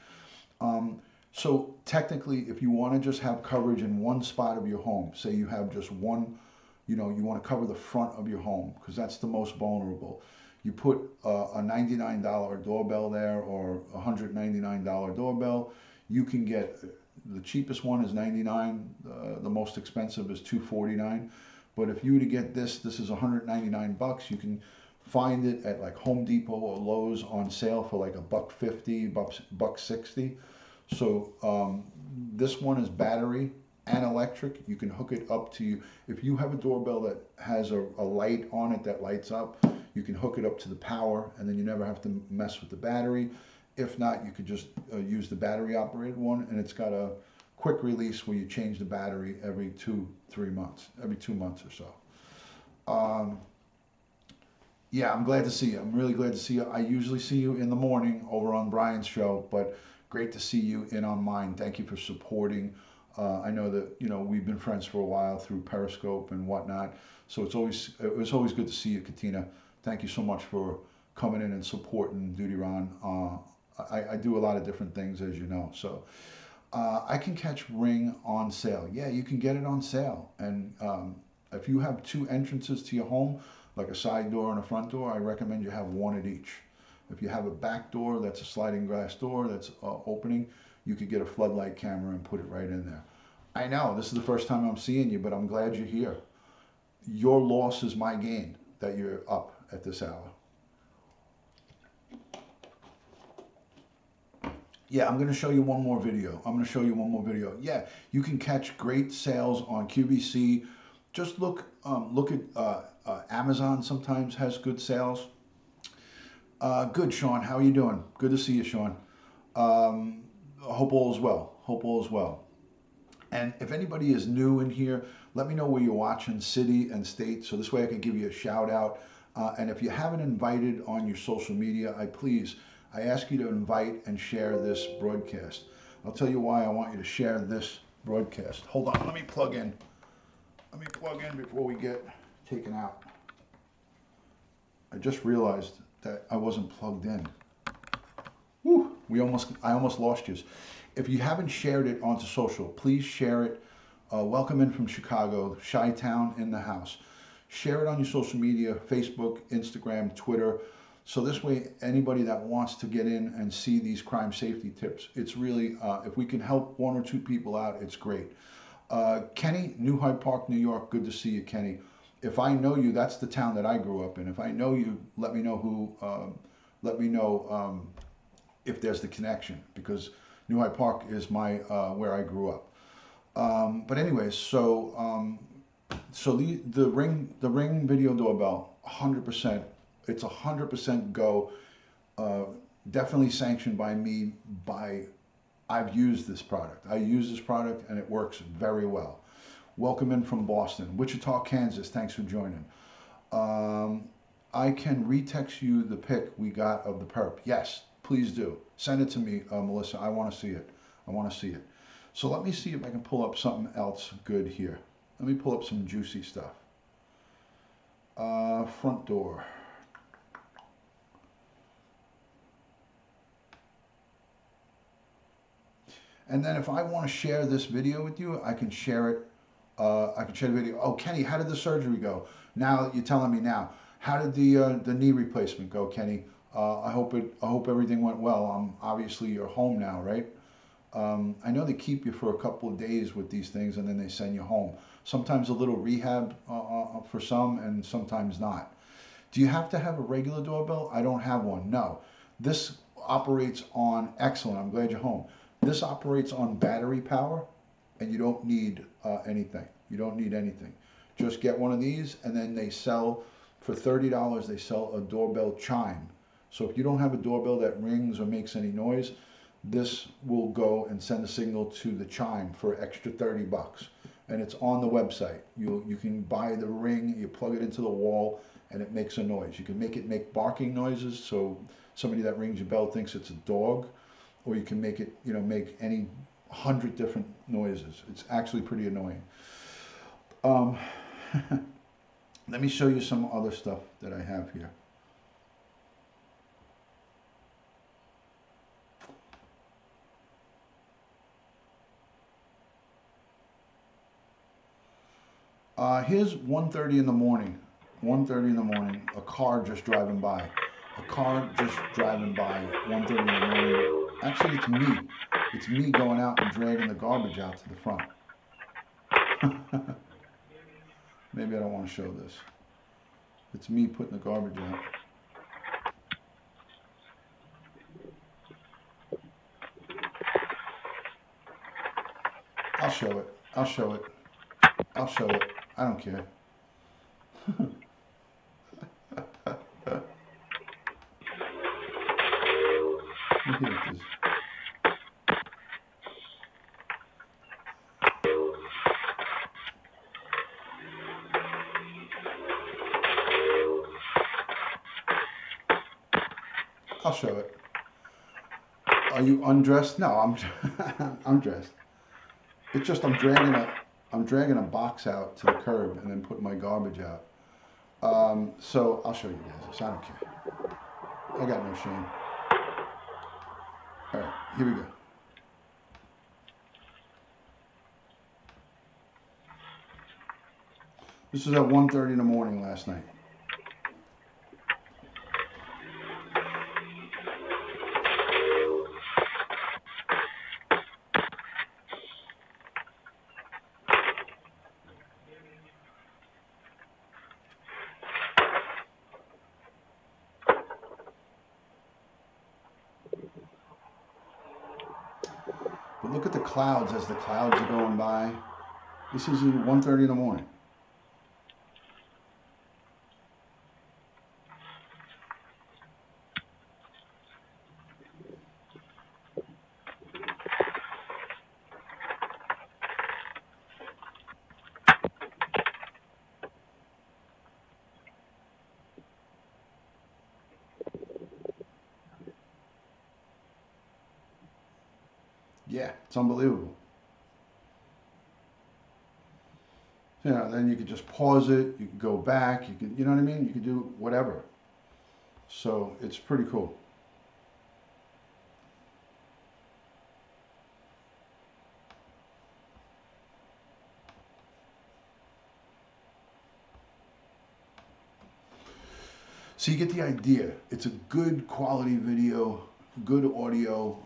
So technically, if you want to just have coverage in one spot of your home, say you have just one, you want to cover the front of your home, because that's the most vulnerable. You put a $99 doorbell there, or a $199 doorbell. You can get, the cheapest one is $99, the most expensive is $249. But if you were to get this is $199. You can find it at like Home Depot or Lowe's on sale for like $1.50, $1.60. So this one is battery and electric. You can hook it up to you. If you have a doorbell that has a light on it that lights up, you can hook it up to the power, and then you never have to mess with the battery. If not, you could just use the battery operated one, and it's got a quick release where you change the battery every 2-3 months, every 2 months or so. Yeah, I'm glad to see you. I'm really glad to see you. I usually see you in the morning over on Brian's show, but great to see you in on mine. Thank you for supporting. I know that we've been friends for a while through Periscope and whatnot, so it was always good to see you, Katina. Thank you so much for coming in and supporting Duty Ron. I do a lot of different things, as you know. So I can catch Ring on sale. Yeah, you can get it on sale. And if you have 2 entrances to your home, like a side door and a front door, I recommend you have one at each. If you have a back door that's a sliding glass door that's opening, you could get a floodlight camera and put it right in there. I know, this is the first time I'm seeing you, but I'm glad you're here. Your loss is my gain that you're up at this hour. Yeah, I'm going to show you one more video. Yeah, you can catch great sales on QVC. Just look at Amazon sometimes has good sales. Good, Sean. How are you doing? Good to see you, Sean. Hope all is well. Hope all is well. And if anybody is new in here, let me know where you're watching, city and state, so this way I can give you a shout out. And if you haven't invited on your social media, I ask you to invite and share this broadcast. I'll tell you why I want you to share this broadcast. Hold on, let me plug in. Let me plug in before we get taken out. I just realized that I wasn't plugged in. Woo, I almost lost you. If you haven't shared it onto social, please share it. Welcome in from Chicago, Chi-Town in the house. Share it on your social media, Facebook, Instagram, Twitter. So this way, anybody that wants to get in and see these crime safety tips, it's really, if we can help 1 or 2 people out, it's great. Kenny, New Hyde Park, New York, good to see you, Kenny. If I know you, that's the town that I grew up in. If I know you, let me know if there's the connection, because New Hyde Park is where I grew up. But anyways, so the Ring video doorbell, 100%. It's 100% go. Definitely sanctioned by me. I've used this product. I use this product and it works very well. Welcome in from Boston, Wichita, Kansas. Thanks for joining. I can retext you the pic we got of the perp. Yes, please do. Send it to me, Melissa. I want to see it. I want to see it. So let me see if I can pull up something else good here. Let me pull up some juicy stuff. Front door. And then if I want to share this video with you, I can share it. I can share the video. Oh, Kenny, how did the surgery go? Now you're telling me now. How did the knee replacement go, Kenny? I hope everything went well. Obviously you're home now, right? I know they keep you for a couple of days with these things and then they send you home. Sometimes a little rehab for some and sometimes not. Do you have to have a regular doorbell? I don't have one, no. This operates on, excellent, I'm glad you're home. This operates on battery power and you don't need anything. You don't need anything. Just get one of these and then they sell, for $30, they sell a doorbell chime. So if you don't have a doorbell that rings or makes any noise, this will go and send a signal to the chime for extra 30 bucks. And it's on the website. You can buy the ring, you plug it into the wall, and it makes a noise. You can make it make barking noises, so somebody that rings your bell thinks it's a dog, or you can make it, make any 100 different noises. It's actually pretty annoying. Let me show you some other stuff that I have here. Here's 1:30 in the morning. 1:30 in the morning, a car just driving by. A car just driving by, 1:30 in the morning. Actually, it's me. It's me going out and dragging the garbage out to the front. Maybe I don't want to show this. It's me putting the garbage out. I'll show it. I'll show it. I'll show it. I don't care. Look at this. I'll show it. Are you undressed? No, I'm I'm dressed. It's just I'm dragging a box out to the curb and then putting my garbage out. So I'll show you guys this. I don't care. I got no shame. All right, here we go. This is at 1:30 in the morning last night. But look at the clouds as the clouds are going by. This is 1:30 in the morning. Yeah, it's unbelievable. Yeah, then you could just pause it, you could go back, you could, you know what I mean? You could do whatever. So it's pretty cool. So you get the idea. It's a good quality video, good audio.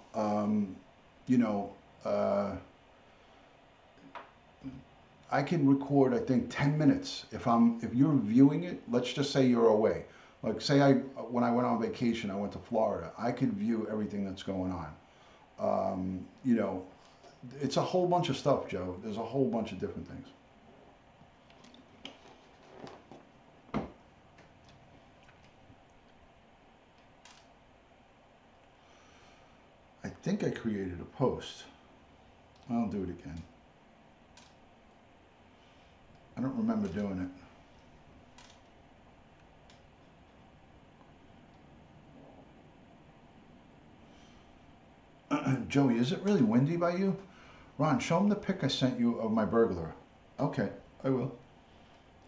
I can record, I think, 10 minutes. If you're viewing it, let's just say you're away. Like say when I went on vacation, I went to Florida, I could view everything that's going on. It's a whole bunch of stuff, Joe. There's a whole bunch of different things. I think I created a post. I'll do it again. I don't remember doing it. Joey, is it really windy by you? Ron, show him the pic I sent you of my burglar. Okay, I will.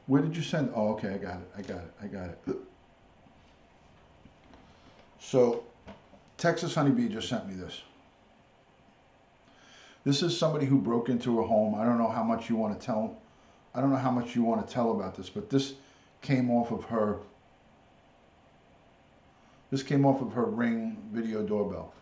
Where did you send? Oh, okay, I got it. I got it. So, Texas Honeybee just sent me this. This is somebody who broke into a home. I don't know how much you want to tell. I don't know how much you want to tell about this, but this came off of her. This came off of her Ring video doorbell.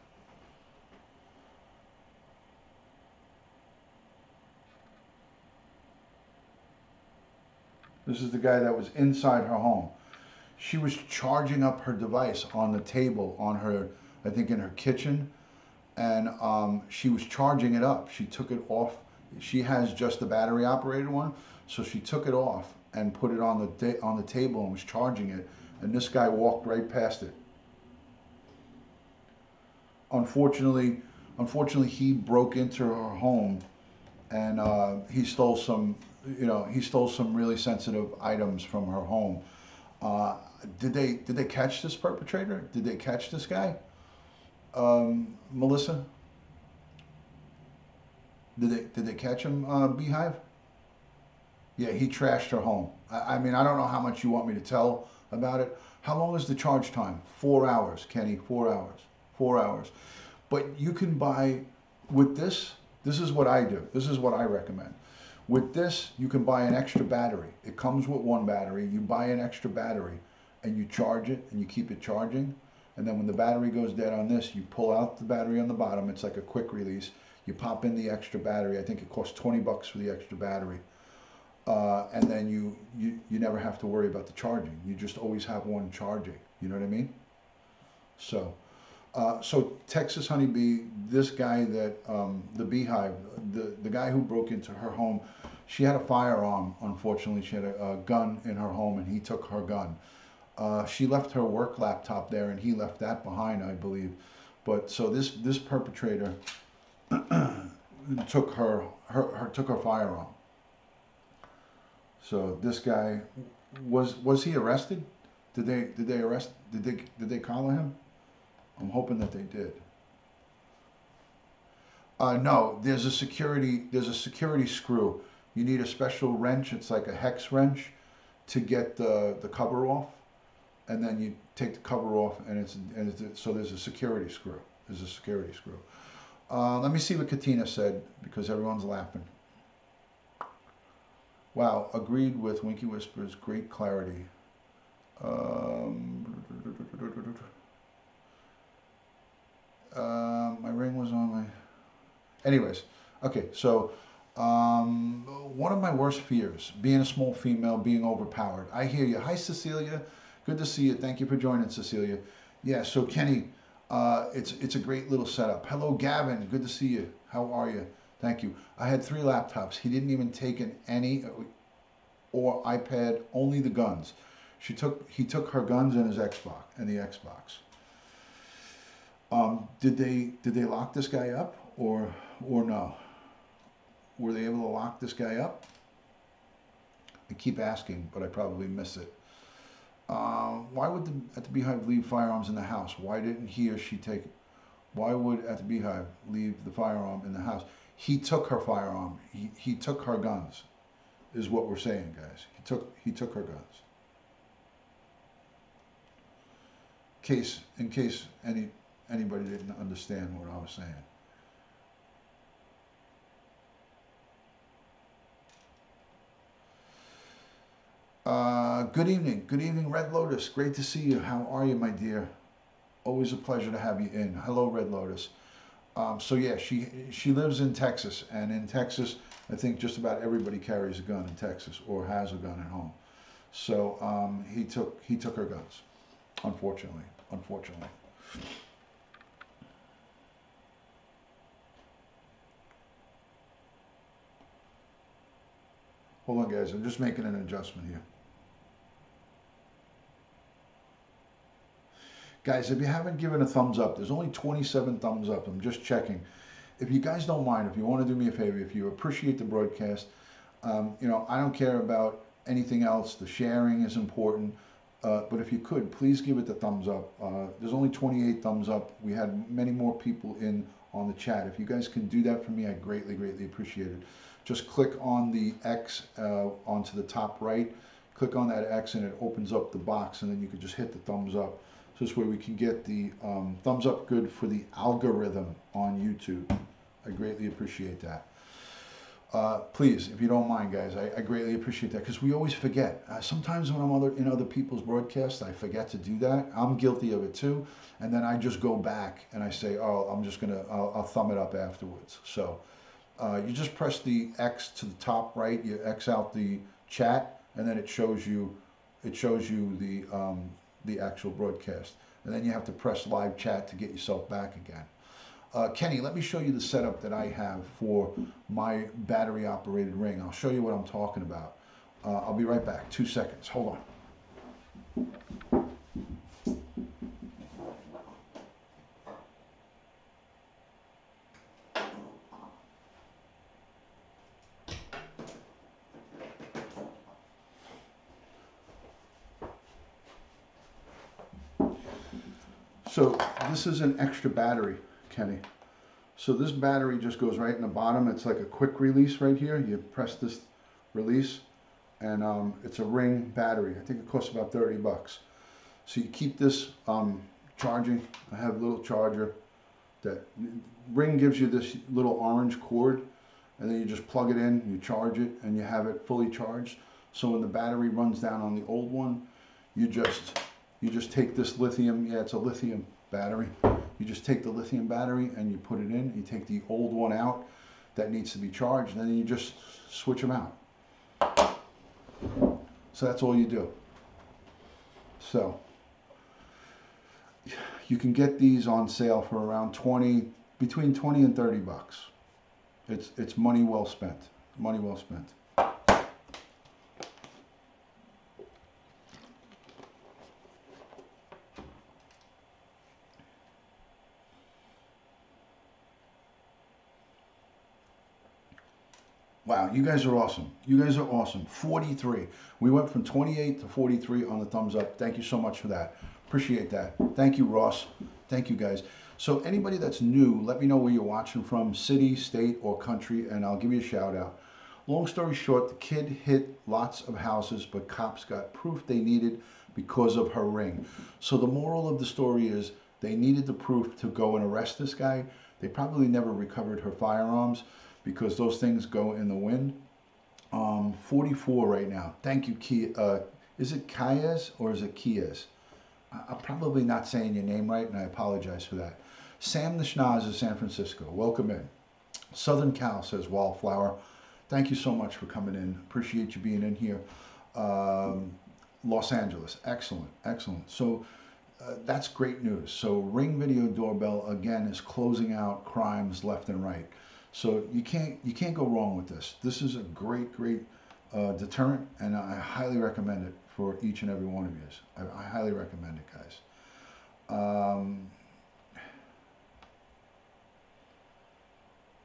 This is the guy that was inside her home. She was charging up her device on the table on her, I think in her kitchen, and she was charging it up. She took it off. She has just the battery operated one, so she took it off and put it on the table and was charging it, and this guy walked right past it. Unfortunately, he broke into her home, and he stole some, he stole some really sensitive items from her home. Did they catch this perpetrator? Did they catch this guy? Melissa? Did they catch him, Beehive? Yeah, he trashed her home. I mean, I don't know how much you want me to tell about it. How long is the charge time? 4 hours, Kenny, 4 hours. 4 hours. But you can buy, with this is what I do. This is what I recommend. With this, you can buy an extra battery. It comes with one battery. You buy an extra battery and you charge it and you keep it charging. And then when the battery goes dead on this, you pull out the battery on the bottom. It's like a quick release. You pop in the extra battery. I think it costs 20 bucks for the extra battery. And then you never have to worry about the charging. You just always have one charging. You know what I mean? So, Texas Honeybee, this guy that, the Beehive, the guy who broke into her home, she had a firearm, unfortunately. She had a gun in her home, and he took her gun. She left her work laptop there, and he left that behind, I believe. But so this perpetrator took her firearm. So this guy was he arrested? Did they arrest? Did they collar him? I'm hoping that they did. No, there's a security screw. You need a special wrench. It's like a hex wrench to get the cover off, and then you take the cover off, and so there's a security screw. There's a security screw. Let me see what Katina said, because everyone's laughing. Wow, agreed with Winky Whispers. Great clarity. My ring was on my... Anyways, okay, so one of my worst fears, being a small female, being overpowered. I hear you. Hi, Cecilia. Good to see you. Thank you for joining, Cecilia. Yeah, so Kenny, it's a great little setup. Hello, Gavin. Good to see you. How are you? Thank you. I had 3 laptops. He didn't even take any or iPad, only the guns. He took her guns and his Xbox and the Xbox. Did they lock this guy up or no? Were they able to lock this guy up? I keep asking, but I probably miss it. Why would at the Beehive leave firearms in the house? Why didn't he or she take it? Why would at the Beehive leave the firearm in the house? He took her firearm. He took her guns, is what we're saying, guys. He took her guns. In case anybody didn't understand what I was saying. Good evening, Red Lotus. Great to see you. How are you, my dear? Always a pleasure to have you in. Hello, Red Lotus. So yeah, she lives in Texas, and in Texas, I think just about everybody carries a gun in Texas or has a gun at home. So he took her guns, unfortunately. Hold on, guys. I'm just making an adjustment here. Guys, if you haven't given a thumbs up, there's only 27 thumbs up. I'm just checking. If you guys don't mind, if you want to do me a favor, if you appreciate the broadcast, you know, I don't care about anything else. The sharing is important. But if you could, please give it the thumbs up. There's only 28 thumbs up. We had many more people in on the chat. If you guys can do that for me, I greatly appreciate it. Just click on the X onto the top right. Click on that X and it opens up the box, and then you can just hit the thumbs up. So this way we can get the thumbs up good for the algorithm on YouTube. I greatly appreciate that. please, if you don't mind, guys, I greatly appreciate that, because we always forget. Sometimes when I'm in other people's broadcasts, I forget to do that. I'm guilty of it too, and then I just go back and I say, oh, I'll thumb it up afterwards. So you just press the X to the top right, you X out the chat, and then it shows you the actual broadcast, and then you have to press live chat to get yourself back again. Kenny, let me show you the setup that I have for my battery operated ring. I'll show you what I'm talking about. I'll be right back. 2 seconds. Hold on. So this is an extra battery, Kenny. So this battery just goes right in the bottom. It's like a quick release right here. You press this release, and it's a ring battery. I think it costs about 30 bucks. So you keep this charging. I have a little charger. That ring gives you this little orange cord, and then you just plug it in, you charge it, and you have it fully charged. So when the battery runs down on the old one, you just take this lithium. Yeah, it's a lithium battery. You just take the lithium battery and you put it in. You take the old one out that needs to be charged, and then you just switch them out. So that's all you do. So you can get these on sale for around between 20 and 30 bucks. It's money well spent. Money well spent. Wow, you guys are awesome. You guys are awesome. 43. We went from 28 to 43 on the thumbs up. Thank you so much for that. Appreciate that. Thank you, Ross. Thank you, guys. So anybody that's new, let me know where you're watching from, city, state, or country, and I'll give you a shout out. Long story short, the kid hit lots of houses, but cops got proof they needed because of her ring. So the moral of the story is they needed the proof to go and arrest this guy. They probably never recovered her firearms, because those things go in the wind. 44 right now. Thank you, Kia. Is it Kias or is it Kias? I'm probably not saying your name right, and I apologize for that. Sam the Schnoz of San Francisco. Welcome in. Southern Cal says Wallflower. Thank you so much for coming in. Appreciate you being in here. Los Angeles. Excellent. Excellent. So that's great news. So Ring Video Doorbell, again, is closing out crimes left and right. So you can't go wrong with this. This is a great deterrent, and I highly recommend it for each and every one of you. I highly recommend it, guys. I'm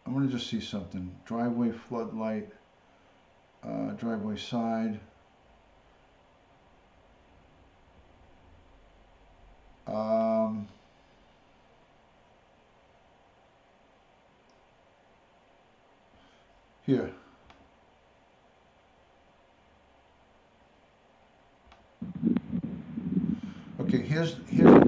gonna just see something. Driveway floodlight, driveway side. Here. Okay, here's the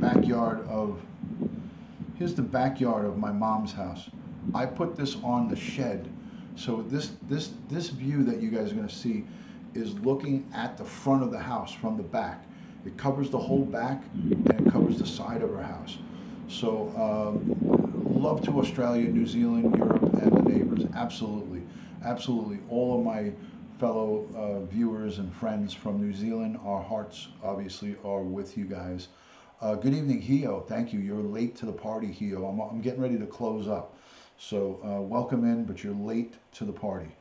backyard of my mom's house. I put this on the shed, so this view that you guys are going to see is looking at the front of the house from the back. It covers the whole back, and it covers the side of her house. So love to Australia, New Zealand, Europe, and the neighbors. Absolutely. Absolutely. All of my fellow viewers and friends from New Zealand, our hearts obviously are with you guys. Good evening, Hio. Thank you. You're late to the party, Hio. I'm getting ready to close up. So welcome in, but you're late to the party.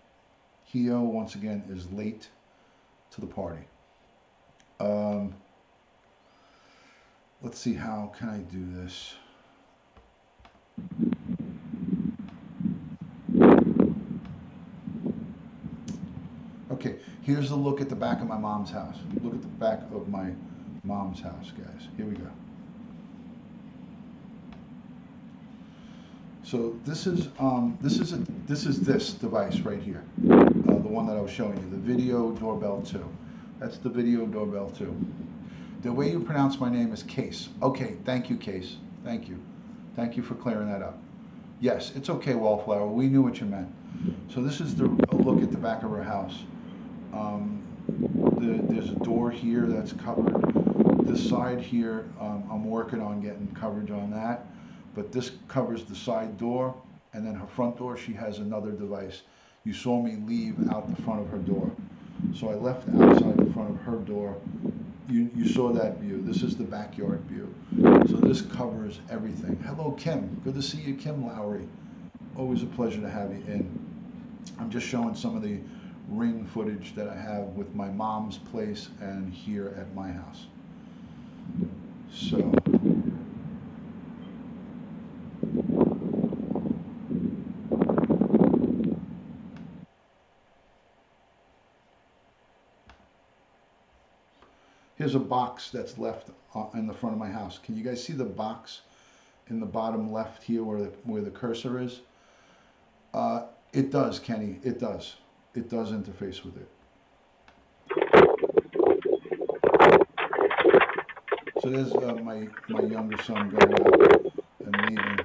Hio, once again, is late to the party. Let's see, how can I do this? Okay, here's a look at the back of my mom's house. Look at the back of my mom's house, guys. Here we go. So this is this device right here, the one that I was showing you, the Video Doorbell 2. That's the Video Doorbell 2. The way you pronounce my name is Case. Okay, thank you, Case. Thank you. Thank you for clearing that up. Yes, it's okay, Wallflower. We knew what you meant. So this is a look at the back of her house. There's a door here that's covered. This side here, I'm working on getting coverage on that, but this covers the side door, and then her front door, she has another device. You saw me leave out the front of her door. So I left outside the front of her door. You saw that view. This is the backyard view. So this covers everything. Hello, Kim. Good to see you, Kim Lowry. Always a pleasure to have you in. I'm just showing some of the Ring footage that I have with my mom's place and here at my house. So here's a box that's left in the front of my house. Can you guys see the box in the bottom left here where the cursor is? It does, Kenny. It does. It does interface with it. So there's my younger son going out and leaving.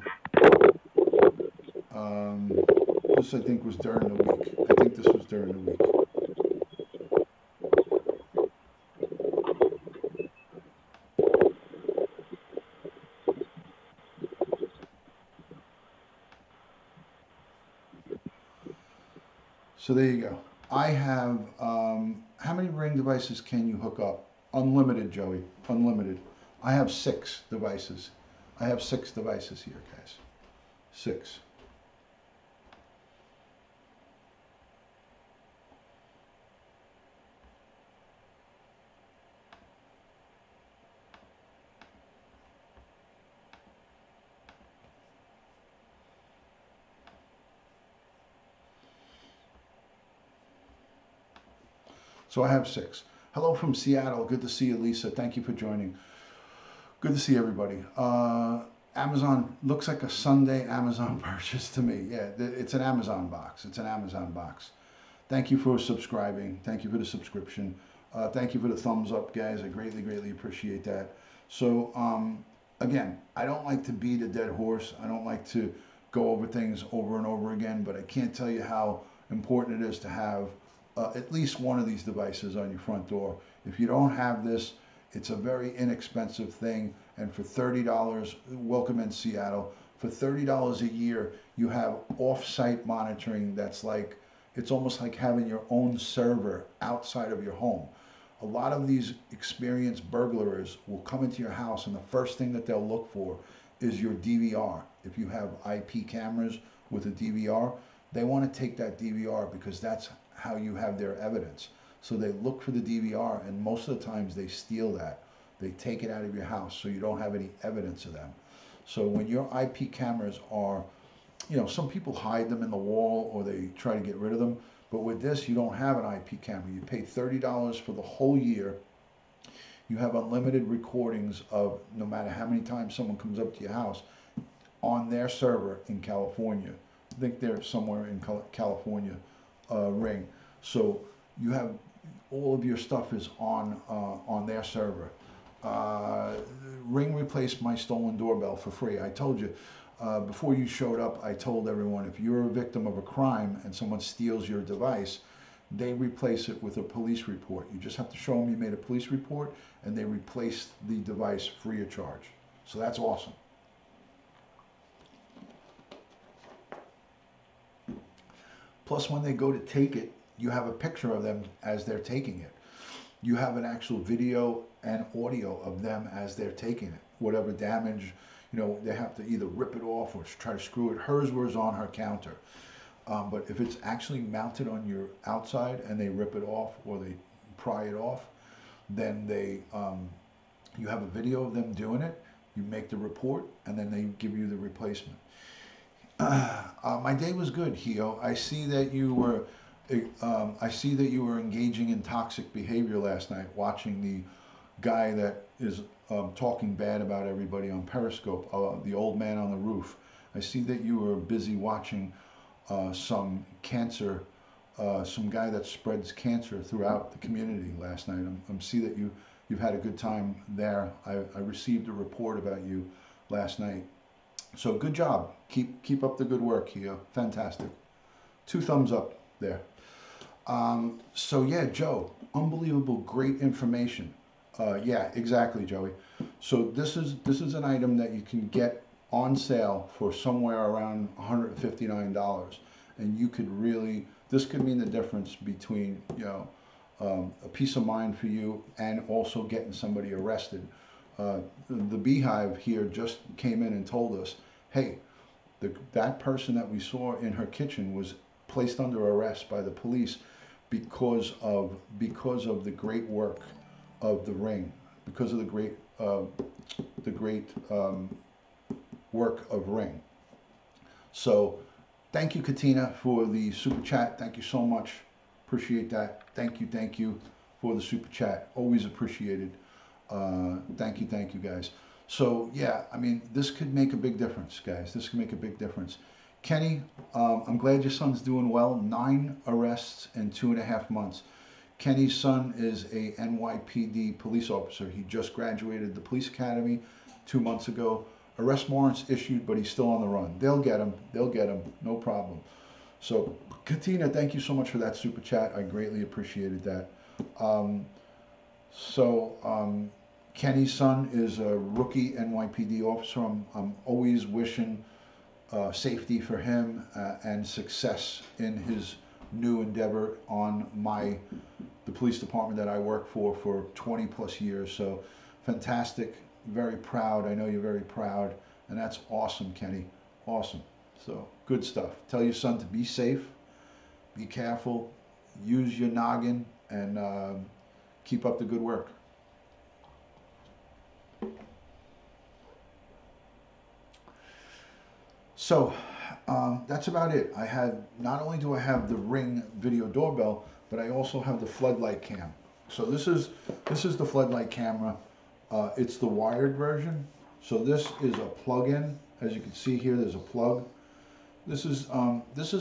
This I think was during the week. I think this was during the week. So there you go. I have, how many Ring devices can you hook up? Unlimited, Joey, unlimited. I have 6 devices. I have 6 devices here, guys. 6. So I have 6. Hello from Seattle. Good to see you, Lisa. Thank you for joining. Good to see everybody. Amazon looks like a Sunday Amazon purchase to me. Yeah, it's an Amazon box. It's an Amazon box. Thank you for subscribing. Thank you for the subscription. Thank you for the thumbs up, guys. I greatly, greatly appreciate that. So, again, I don't like to beat a dead horse. I don't like to go over things over and over again, but I can't tell you how important it is to have at least one of these devices on your front door. If you don't have this, it's a very inexpensive thing, and for $30, welcome in Seattle, for $30 a year, you have off-site monitoring that's like, it's almost like having your own server outside of your home. A lot of these experienced burglars will come into your house, and the first thing that they'll look for is your DVR. If you have IP cameras with a DVR, they want to take that DVR because that's how you have their evidence. So they look for the DVR, and most of the times they steal that. They take it out of your house so you don't have any evidence of them. So when your IP cameras are, you know, some people hide them in the wall or they try to get rid of them, but with this you don't have an IP camera. You pay $30 for the whole year. You have unlimited recordings of no matter how many times someone comes up to your house on their server in California. I think they're somewhere in California, Ring. So you have all of your stuff is on their server. Ring replaced my stolen doorbell for free. I told you before you showed up, I told everyone if you're a victim of a crime and someone steals your device, they replace it with a police report. You just have to show them you made a police report, and they replace the device free of charge. So that's awesome. Plus, when they go to take it, you have a picture of them as they're taking it. You have an actual video and audio of them as they're taking it. Whatever damage, you know, they have to either rip it off or try to screw it. Hers was on her counter. But if it's actually mounted on your outside and they rip it off or they pry it off, then they, you have a video of them doing it, you make the report, and then they give you the replacement. My day was good, Hio. I see that you were engaging in toxic behavior last night, watching the guy that is talking bad about everybody on Periscope, the old man on the roof. I see that you were busy watching some cancer, some guy that spreads cancer throughout the community last night. I see that you've had a good time there. I received a report about you last night. So good job. Keep up the good work, Hio. Fantastic. 2 thumbs up there. So yeah, Joe, unbelievable, great information. Yeah, exactly, Joey. So this is an item that you can get on sale for somewhere around $159, and you could really, this could mean the difference between, you know, a peace of mind for you and also getting somebody arrested. The Beehive here just came in and told us, hey, that person that we saw in her kitchen was placed under arrest by the police because of the great work of the Ring, because of the great work of Ring. So thank you, Katina, for the super chat. Thank you so much. Appreciate that. Thank you for the super chat. Always appreciated. Thank you guys. So yeah, I mean, this could make a big difference, guys. This could make a big difference. Kenny, I'm glad your son's doing well. 9 arrests in 2.5 months. Kenny's son is a NYPD police officer. He just graduated the police academy 2 months ago. Arrest warrants issued, but he's still on the run. They'll get him. They'll get him. No problem. So, Katina, thank you so much for that super chat. I greatly appreciated that. Kenny's son is a rookie NYPD officer. I'm always wishing safety for him and success in his new endeavor on the police department that I work for 20 plus years. So fantastic, very proud. I know you're very proud, and that's awesome, Kenny. Awesome. So good stuff. Tell your son to be safe, be careful, use your noggin, and keep up the good work. So that's about it. Not only do I have the Ring video doorbell, but I also have the floodlight cam. So this is the floodlight camera. It's the wired version. So this is a plug-in. As you can see here, there's a plug. This is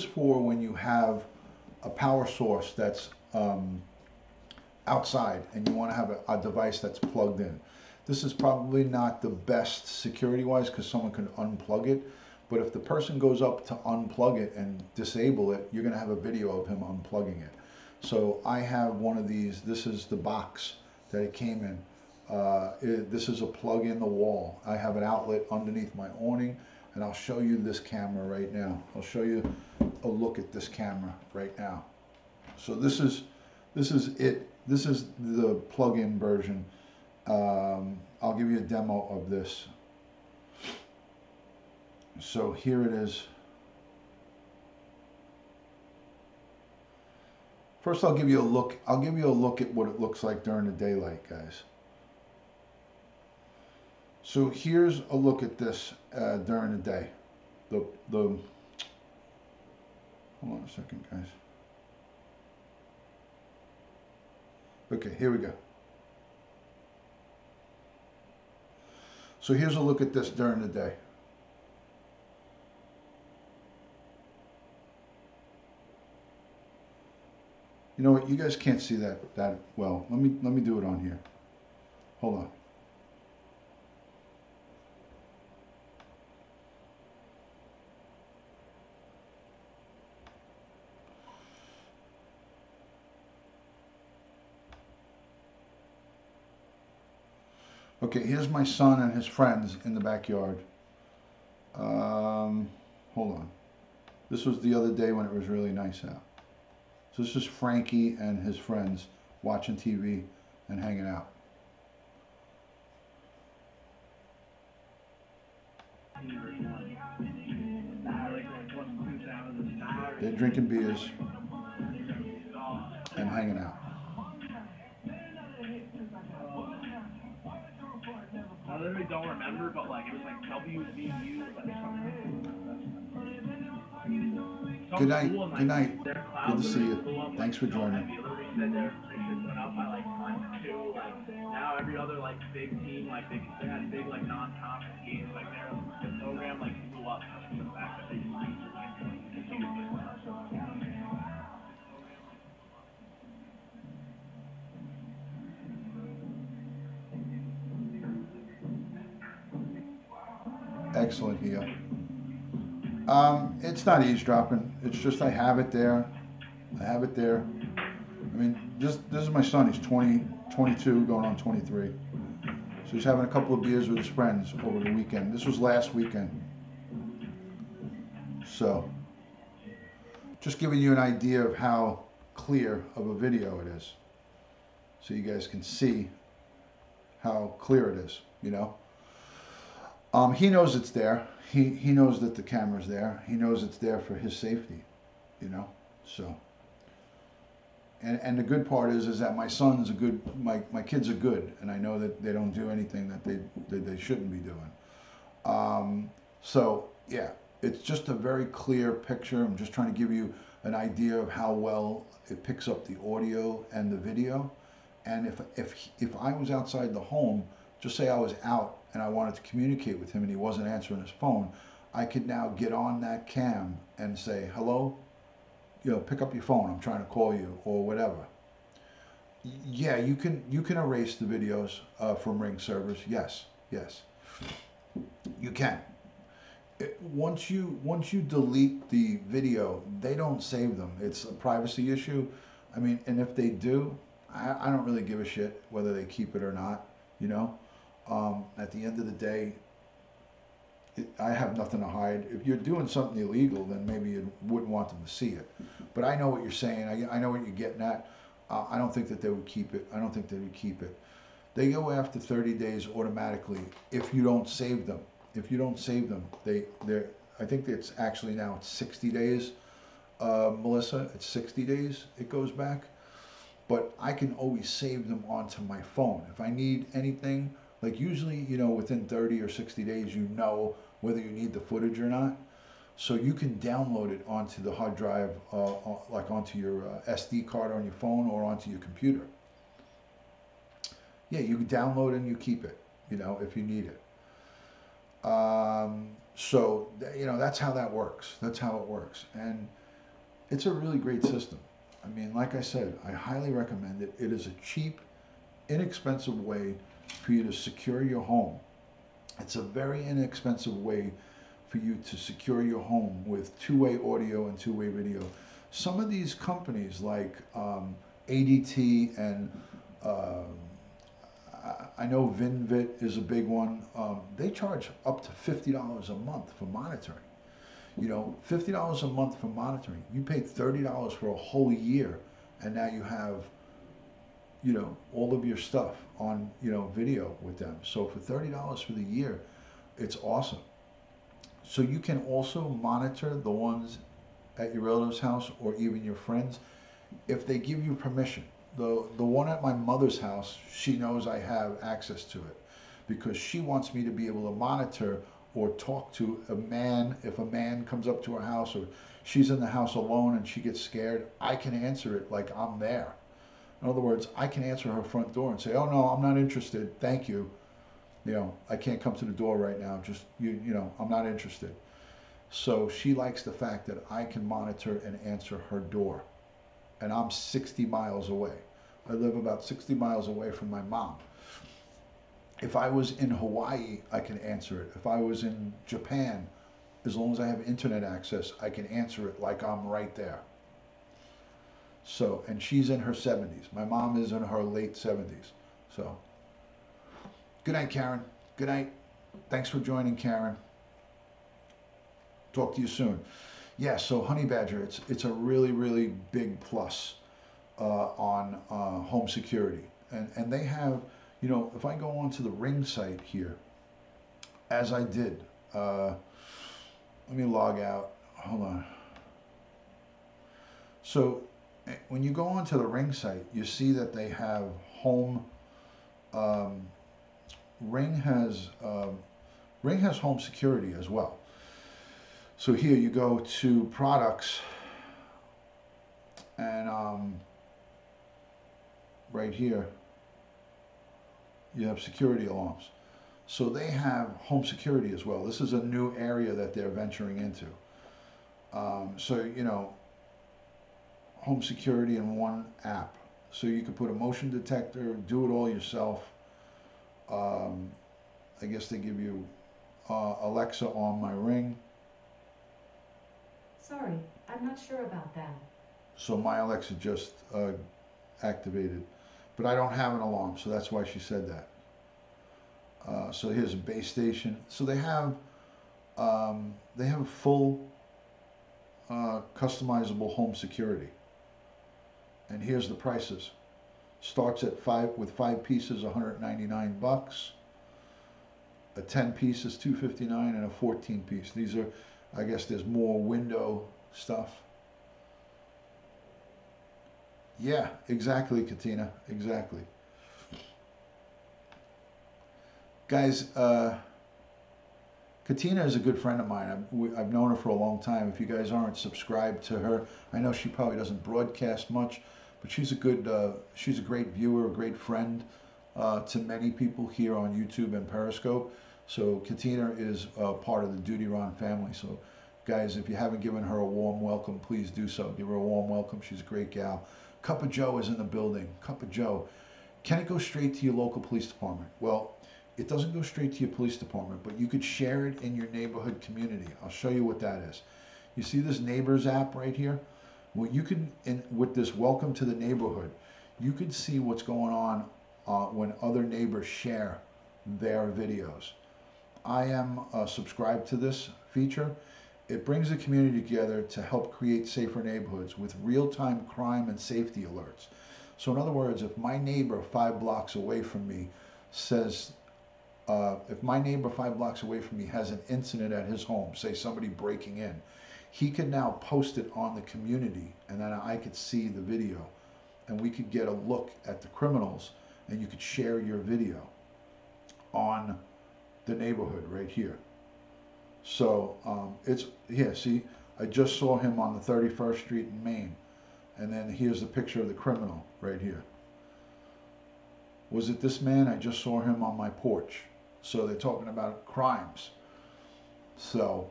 for when you have a power source that's outside and you want to have a device that's plugged in. This is probably not the best security-wise because someone can unplug it. But if the person goes up to unplug it and disable it, you're going to have a video of him unplugging it. So I have one of these. This is the box that it came in. This is a plug in the wall. I have an outlet underneath my awning, and I'll show you this camera right now. I'll show you a look at this camera right now. So this is it. This is the plug-in version. I'll give you a demo of this. So here it is. First, I'll give you a look. I'll give you a look at what it looks like during the daylight, guys. So here's a look at this during the day. Hold on a second, guys. Okay, here we go. So here's a look at this during the day. You know what? You guys can't see that well. Let me do it on here. Hold on. Okay, here's my son and his friends in the backyard. Hold on. This was the other day when it was really nice out. So this is Frankie and his friends watching TV and hanging out. They're drinking beers and hanging out. I literally don't remember, but like it was like WVU or something. Good night. Good night. Good to see you. Thanks for joining. Now every other like big team, like they had big like non-conference games, like their program like blew up from the fact that they Excellent here. It's not eavesdropping. It's just I have it there. I have it there. I mean, this is my son. He's 20, 22, going on 23. So he's having a couple of beers with his friends over the weekend. This was last weekend. So, just giving you an idea of how clear of a video it is. So you guys can see how clear it is, you know. He knows it's there. He knows that the camera's there. He knows it's there for his safety, you know. So, and the good part is that my son's a good, my kids are good, and I know that they don't do anything that they shouldn't be doing. So yeah, it's just a very clear picture. I'm just trying to give you an idea of how well it picks up the audio and the video. And if I was outside the home, just say I was out and I wanted to communicate with him and he wasn't answering his phone, I could now get on that cam and say, hello, you know, pick up your phone, I'm trying to call you, or whatever. Yeah, you can erase the videos from Ring servers. Yes, you can. Once you delete the video, they don't save them. It's a privacy issue. I mean, and if they do, I don't really give a shit whether they keep it or not, you know. At the end of the day, I have nothing to hide. If you're doing something illegal, then maybe you wouldn't want them to see it. But I know what you're saying. I know what you're getting at. I don't think that they would keep it. I don't think they would keep it. They go after 30 days automatically if you don't save them. If you don't save them, they're. I think it's actually now it's 60 days, Melissa. It's 60 days it goes back. But I can always save them onto my phone. If I need anything, like usually, you know, within 30 or 60 days, you know whether you need the footage or not. So you can download it onto the hard drive, like onto your SD card on your phone or onto your computer. Yeah, you can download and you keep it, you know, if you need it. So, you know, that's how that works. That's how it works. And it's a really great system. I mean, like I said, I highly recommend it. It is a cheap, inexpensive way for you to secure your home. It's a very inexpensive way for you to secure your home with two-way audio and two-way video. Some of these companies like ADT and I know VinVit is a big one. They charge up to $50 a month for monitoring. You know, $50 a month for monitoring. You pay $30 for a whole year, and now you have, you know, all of your stuff on, you know, video with them. So for $30 for the year, it's awesome. So you can also monitor the ones at your relative's house or even your friends if they give you permission. The one at my mother's house, she knows I have access to it because she wants me to be able to monitor or talk to a man. If a man comes up to her house or she's in the house alone and she gets scared, I can answer it like I'm there. In other words, I can answer her front door and say, oh no, I'm not interested, thank you. You know, I can't come to the door right now, just, you know, I'm not interested. So she likes the fact that I can monitor and answer her door. And I'm 60 miles away. I live about 60 miles away from my mom. If I was in Hawaii, I can answer it. If I was in Japan, as long as I have internet access, I can answer it like I'm right there. So, and she's in her 70s. My mom is in her late 70s. So, good night, Karen. Good night. Thanks for joining, Karen. Talk to you soon. Yeah, so Honey Badger, it's a really, really big plus on home security. And they have, you know, if I go onto the Ring site here, as I did, let me log out, hold on. So when you go onto the Ring site, you see that they have home, Ring has home security as well. So here you go to products and right here you have security alarms. So they have home security as well. This is a new area that they're venturing into. So, you know, home security in one app. So you could put a motion detector, do it all yourself. I guess they give you Alexa on my Ring. Sorry, I'm not sure about that. So my Alexa just activated, but I don't have an alarm, so that's why she said that. So here's a base station. So they have full customizable home security, and here's the prices. Starts at with 5 pieces, $199. A 10 piece is $259, and a 14 piece. These are, I guess, there's more window stuff. Yeah, exactly, Katina. Exactly. Guys, Katina is a good friend of mine. I've known her for a long time. If you guys aren't subscribed to her, I know she probably doesn't broadcast much, but she's a great viewer, a great friend to many people here on YouTube and Periscope. So Katina is part of the Duty Ron family. So guys, if you haven't given her a warm welcome, please do so. Give her a warm welcome. She's a great gal. Cup of Joe is in the building. Cup of Joe. Can it go straight to your local police department? Well, it doesn't go straight to your police department, but you could share it in your neighborhood community. I'll show you what that is. You see this Neighbors app right here? Well, you can, with this Welcome to the Neighborhood, you can see what's going on when other neighbors share their videos. I am subscribed to this feature. It brings the community together to help create safer neighborhoods with real-time crime and safety alerts. So in other words, if my neighbor 5 blocks away from me says, if my neighbor 5 blocks away from me has an incident at his home, say somebody breaking in, he could now post it on the community, and then I could see the video, and we could get a look at the criminals, and you could share your video on the neighborhood right here. So it's here. See, I just saw him on the 31st Street in Maine, and then here's the picture of the criminal right here. Was it this man? I just saw him on my porch. So they're talking about crimes. So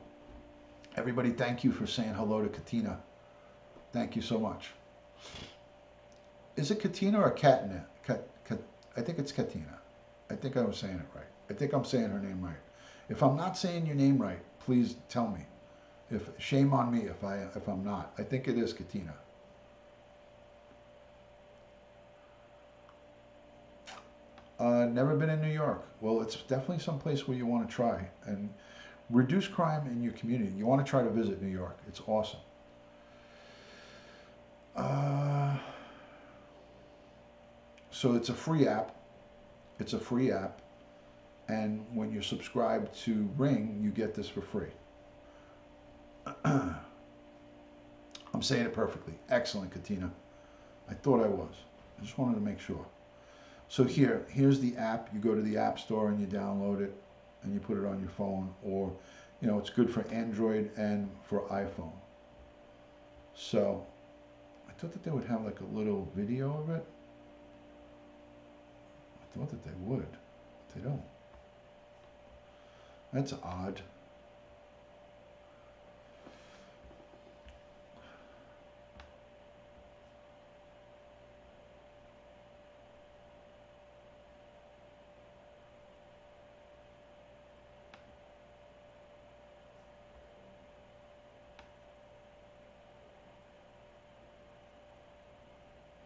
everybody, thank you for saying hello to Katina. Thank you so much. Is it Katina or Katina? I think it's Katina. I think I was saying it right. I think I'm saying her name right. If I'm not saying your name right, please tell me. Shame on me if I'm not. I think it is Katina. Never been in New York. Well, it's definitely someplace where you want to try and reduce crime in your community. You want to try to visit New York. It's awesome. So it's a free app. It's a free app. And when you're subscribed to Ring, you get this for free. I'm saying it perfectly. Excellent, Katina. I thought I was. I just wanted to make sure. So here's the app. You go to the App Store and you download it and you put it on your phone, or, you know, it's good for Android and for iPhone. So I thought that they would have like a little video of it. I thought that they would. But they don't. That's odd.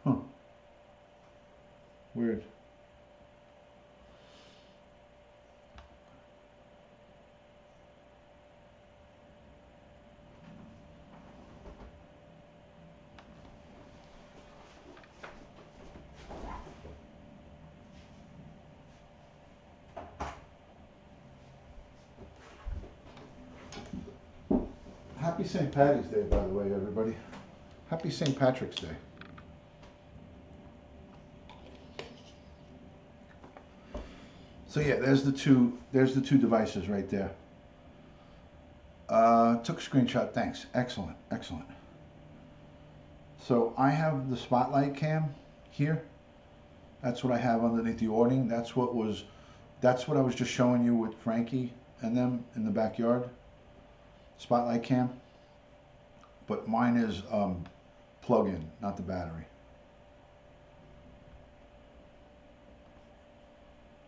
Huh. Weird. Happy St. Patty's Day, by the way, everybody. Happy St. Patrick's Day. So yeah, there's the two devices right there. Took a screenshot, thanks. Excellent, excellent. So I have the spotlight cam here. That's what I have underneath the awning. That's what I was just showing you with Frankie and them in the backyard. Spotlight cam. But mine is plug-in, not the battery.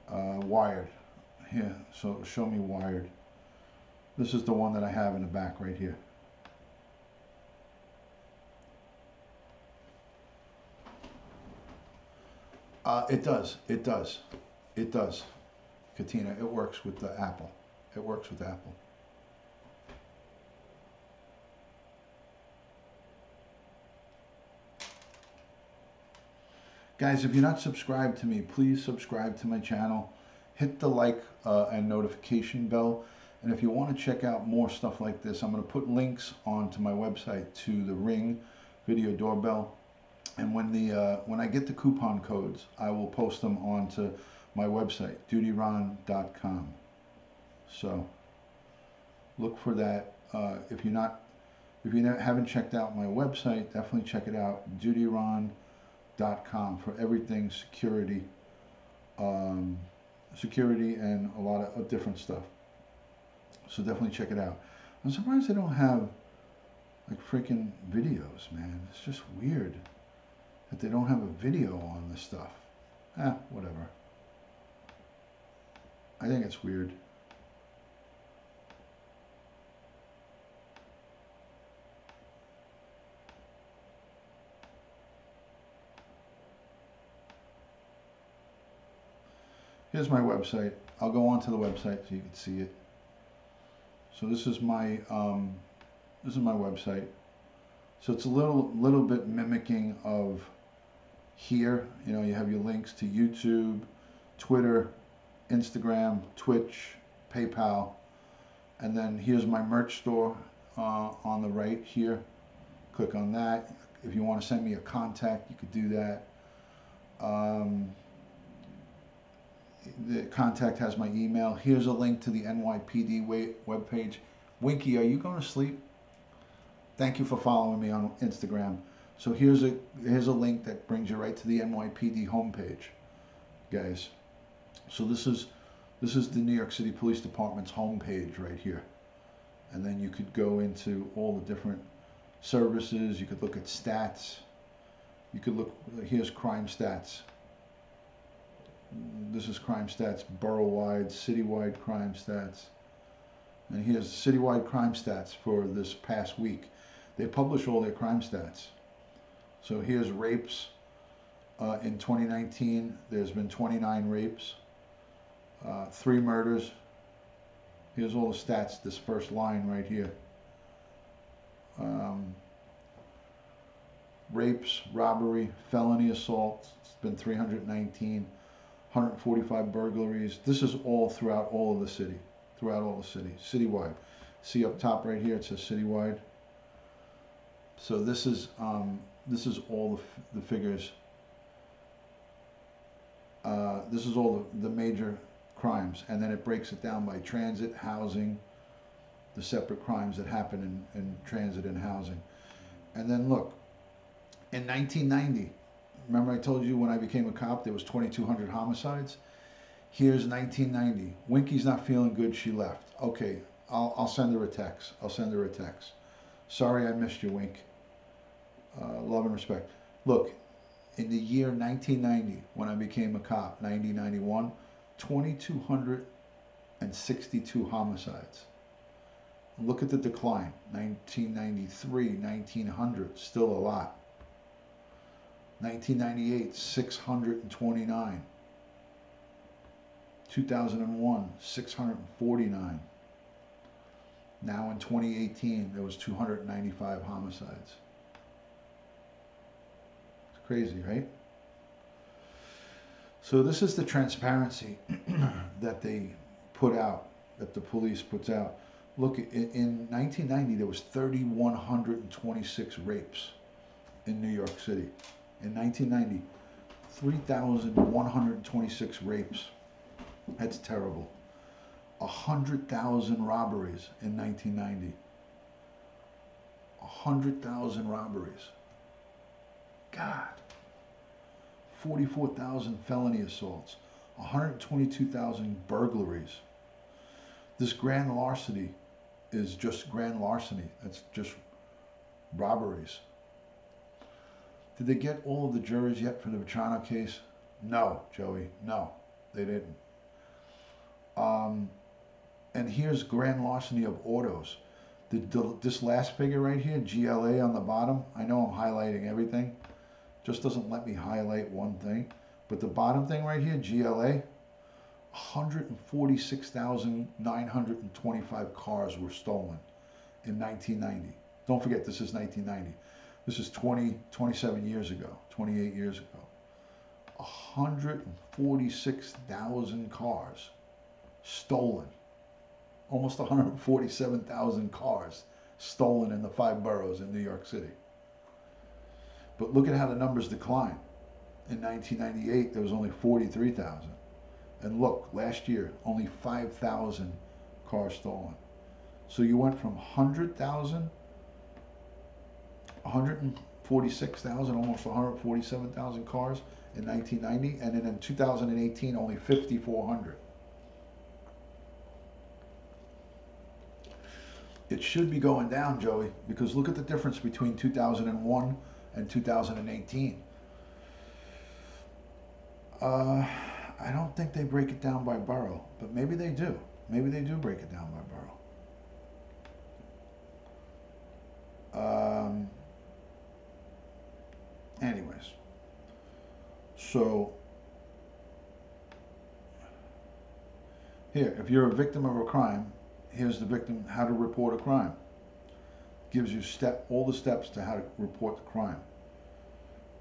Wired. Here, so show me wired. This is the one that I have in the back right here. It does. It does. It does. Katina, it works with the Apple. It works with Apple. Guys, if you're not subscribed to me, please subscribe to my channel. Hit the like and notification bell. And if you want to check out more stuff like this, I'm going to put links onto my website to the Ring video doorbell. And when I get the coupon codes, I will post them onto my website, dutyron.com. So look for that. If you haven't checked out my website, definitely check it out, dutyron.com, for everything security, security and a lot of different stuff. So definitely check it out. I'm surprised they don't have like freaking videos, man. It's just weird that they don't have a video on this stuff. Whatever. I think it's weird. Here's my website. I'll go onto the website so you can see it. So this is my website. So it's a little bit mimicking of here. You know, you have your links to YouTube, Twitter, Instagram, Twitch, PayPal, and then here's my merch store on the right here. Click on that. If you want to send me a contact, you could do that. The contact has my email. Here's a link to the NYPD webpage. Winky, are you going to sleep? Thank you for following me on Instagram. So here's a link that brings you right to the NYPD homepage, guys. So this is the New York City Police Department's homepage right here. And then you could go into all the different services. You could look at stats. You could look, here's crime stats. This is crime stats, borough-wide, citywide crime stats. And here's citywide crime stats for this past week. They publish all their crime stats. So here's rapes. In 2019, there's been 29 rapes, 3 murders. Here's all the stats, this first line right here. Rapes, robbery, felony assault, it's been 319. 145 burglaries. This is all throughout all of the city. Throughout all the city. Citywide. See up top right here, it says citywide. So this is all the figures. This is all the major crimes. And then it breaks it down by transit, housing, the separate crimes that happen in transit and housing. And then look, in 1990, remember I told you when I became a cop there was 2,200 homicides? Here's 1990. Winky's not feeling good, she left. Okay, I'll send her a text. I'll send her a text. Sorry I missed you, Wink. Love and respect. Look, in the year 1990, when I became a cop, 90-91, 2,262 homicides. Look at the decline. 1993, 1,900, still a lot. 1998, 629. 2001, 649. Now in 2018, there was 295 homicides. It's crazy, right? So this is the transparency that they put out, that the police puts out. Look, in 1990, there was 3,126 rapes in New York City. In 1990, 3,126 rapes. That's terrible. 100,000 robberies in 1990. 100,000 robberies. God. 44,000 felony assaults. 122,000 burglaries. This grand larceny is just grand larceny. That's just robberies. Did they get all of the jurors yet for the Vetrano case? No, Joey, no, they didn't. And here's grand larceny of autos. This last figure right here, GLA on the bottom, I know I'm highlighting everything. Just doesn't let me highlight one thing. But the bottom thing right here, GLA, 146,925 cars were stolen in 1990. Don't forget, this is 1990. This is 27 years ago, 28 years ago. 146,000 cars stolen. Almost 147,000 cars stolen in the 5 boroughs in New York City. But look at how the numbers decline. In 1998, there was only 43,000. And look, last year, only 5,000 cars stolen. So you went from 100,000, 146,000, almost 147,000 cars in 1990, and then in 2018, only 5,400. It should be going down, Joey, because look at the difference between 2001 and 2018. I don't think they break it down by borough, but maybe they do. Maybe they do break it down by borough. Anyways, so here, if you're a victim of a crime, here's the victim, how to report a crime. Gives you all the steps to how to report the crime.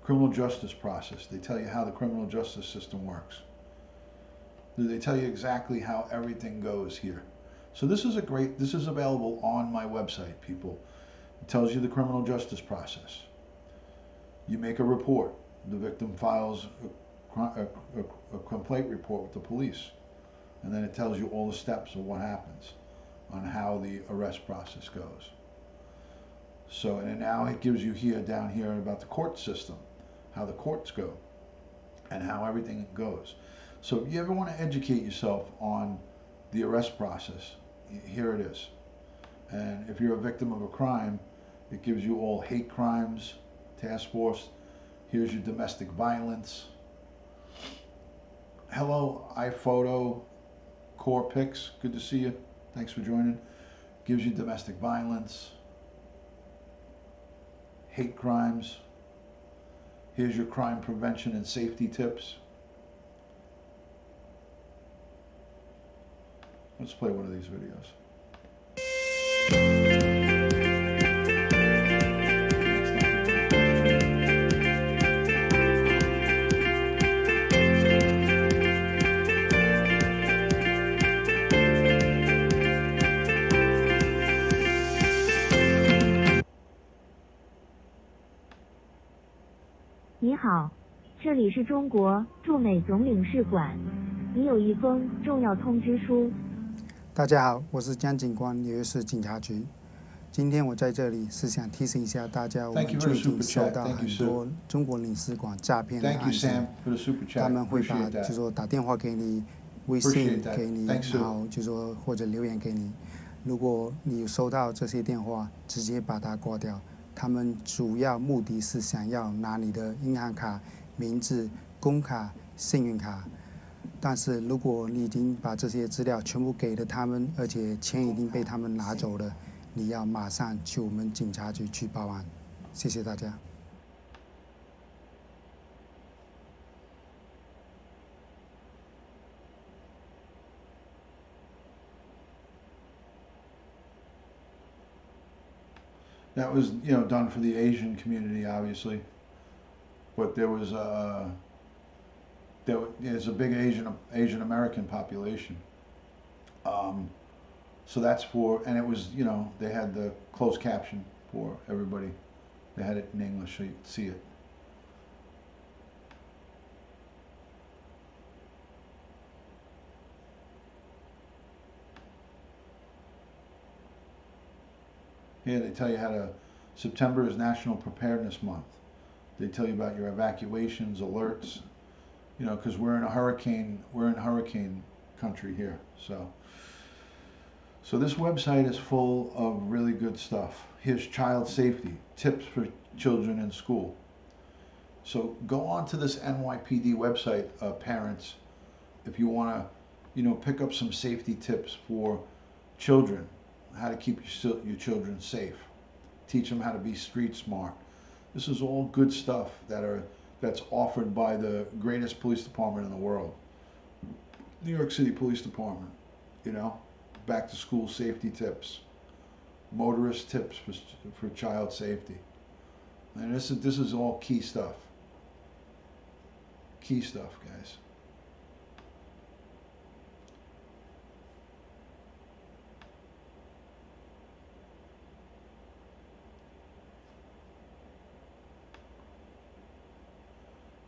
Criminal justice process. They tell you how the criminal justice system works. They tell you exactly how everything goes here. So this is available on my website, people. It tells you the criminal justice process. You make a report. The victim files a complaint report with the police. And then it tells you all the steps of what happens on how the arrest process goes. So, and now it gives you down here about the court system, how the courts go, and how everything goes. So if you ever want to educate yourself on the arrest process, here it is. And if you're a victim of a crime, it gives you all hate crimes, task force. Here's your domestic violence. Hello, iPhoto, Core Pics, good to see you. Thanks for joining. Gives you domestic violence, hate crimes. Here's your crime prevention and safety tips. Let's play one of these videos. 你好，这里是中国驻美总领事馆，你有一封重要通知书。大家好，我是江警官，纽约市警察局。今天我在这里是想提醒一下大家，我们最近收到很多中国领事馆诈骗的案件，他们会把就说打电话给你，微信给你，然后就说或者留言给你。如果你收到这些电话，直接把它挂掉。他们主要目的是想要拿你的银行卡、名字、工卡、信用卡。但是如果你已经把这些资料全部给了他们，而且钱已经被他们拿走了，你要马上去我们警察局去报案。谢谢大家。That was, done for the Asian community, obviously, but there's a big Asian American population. So that's for, and it was, they had the closed caption for everybody. They had it in English so you could see it. Here they tell you September is National Preparedness Month. They tell you about your evacuations, alerts, because we're in hurricane country here. So this website is full of really good stuff. Here's child safety, tips for children in school. So go on to this NYPD website, parents, if you want to, pick up some safety tips for children. How to keep your children safe. Teach them how to be street smart. This is all good stuff that that's offered by the greatest police department in the world, New York City Police Department. You know, back to school safety tips, motorist tips for child safety. And this is all key stuff. Key stuff, guys.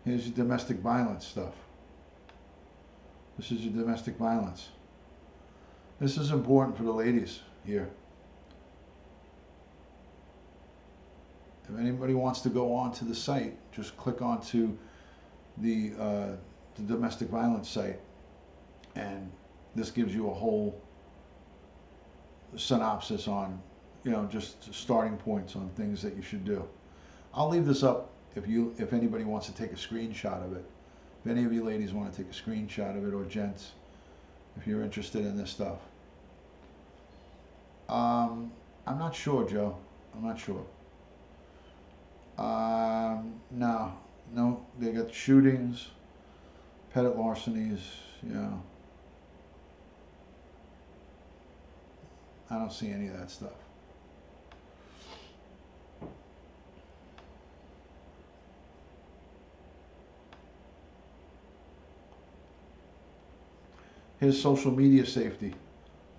Here's your domestic violence stuff. This is your domestic violence. This is important for the ladies here. If anybody wants to go onto the site, just click onto the domestic violence site, and this gives you a whole synopsis on, you know, just starting points on things that you should do. I'll leave this up if anybody wants to take a screenshot of it. If any of you ladies want to take a screenshot of it, or gents, if you're interested in this stuff. I'm not sure, Joe. I'm not sure. No, they got shootings, petty larcenies, yeah. I don't see any of that stuff. Here's social media safety.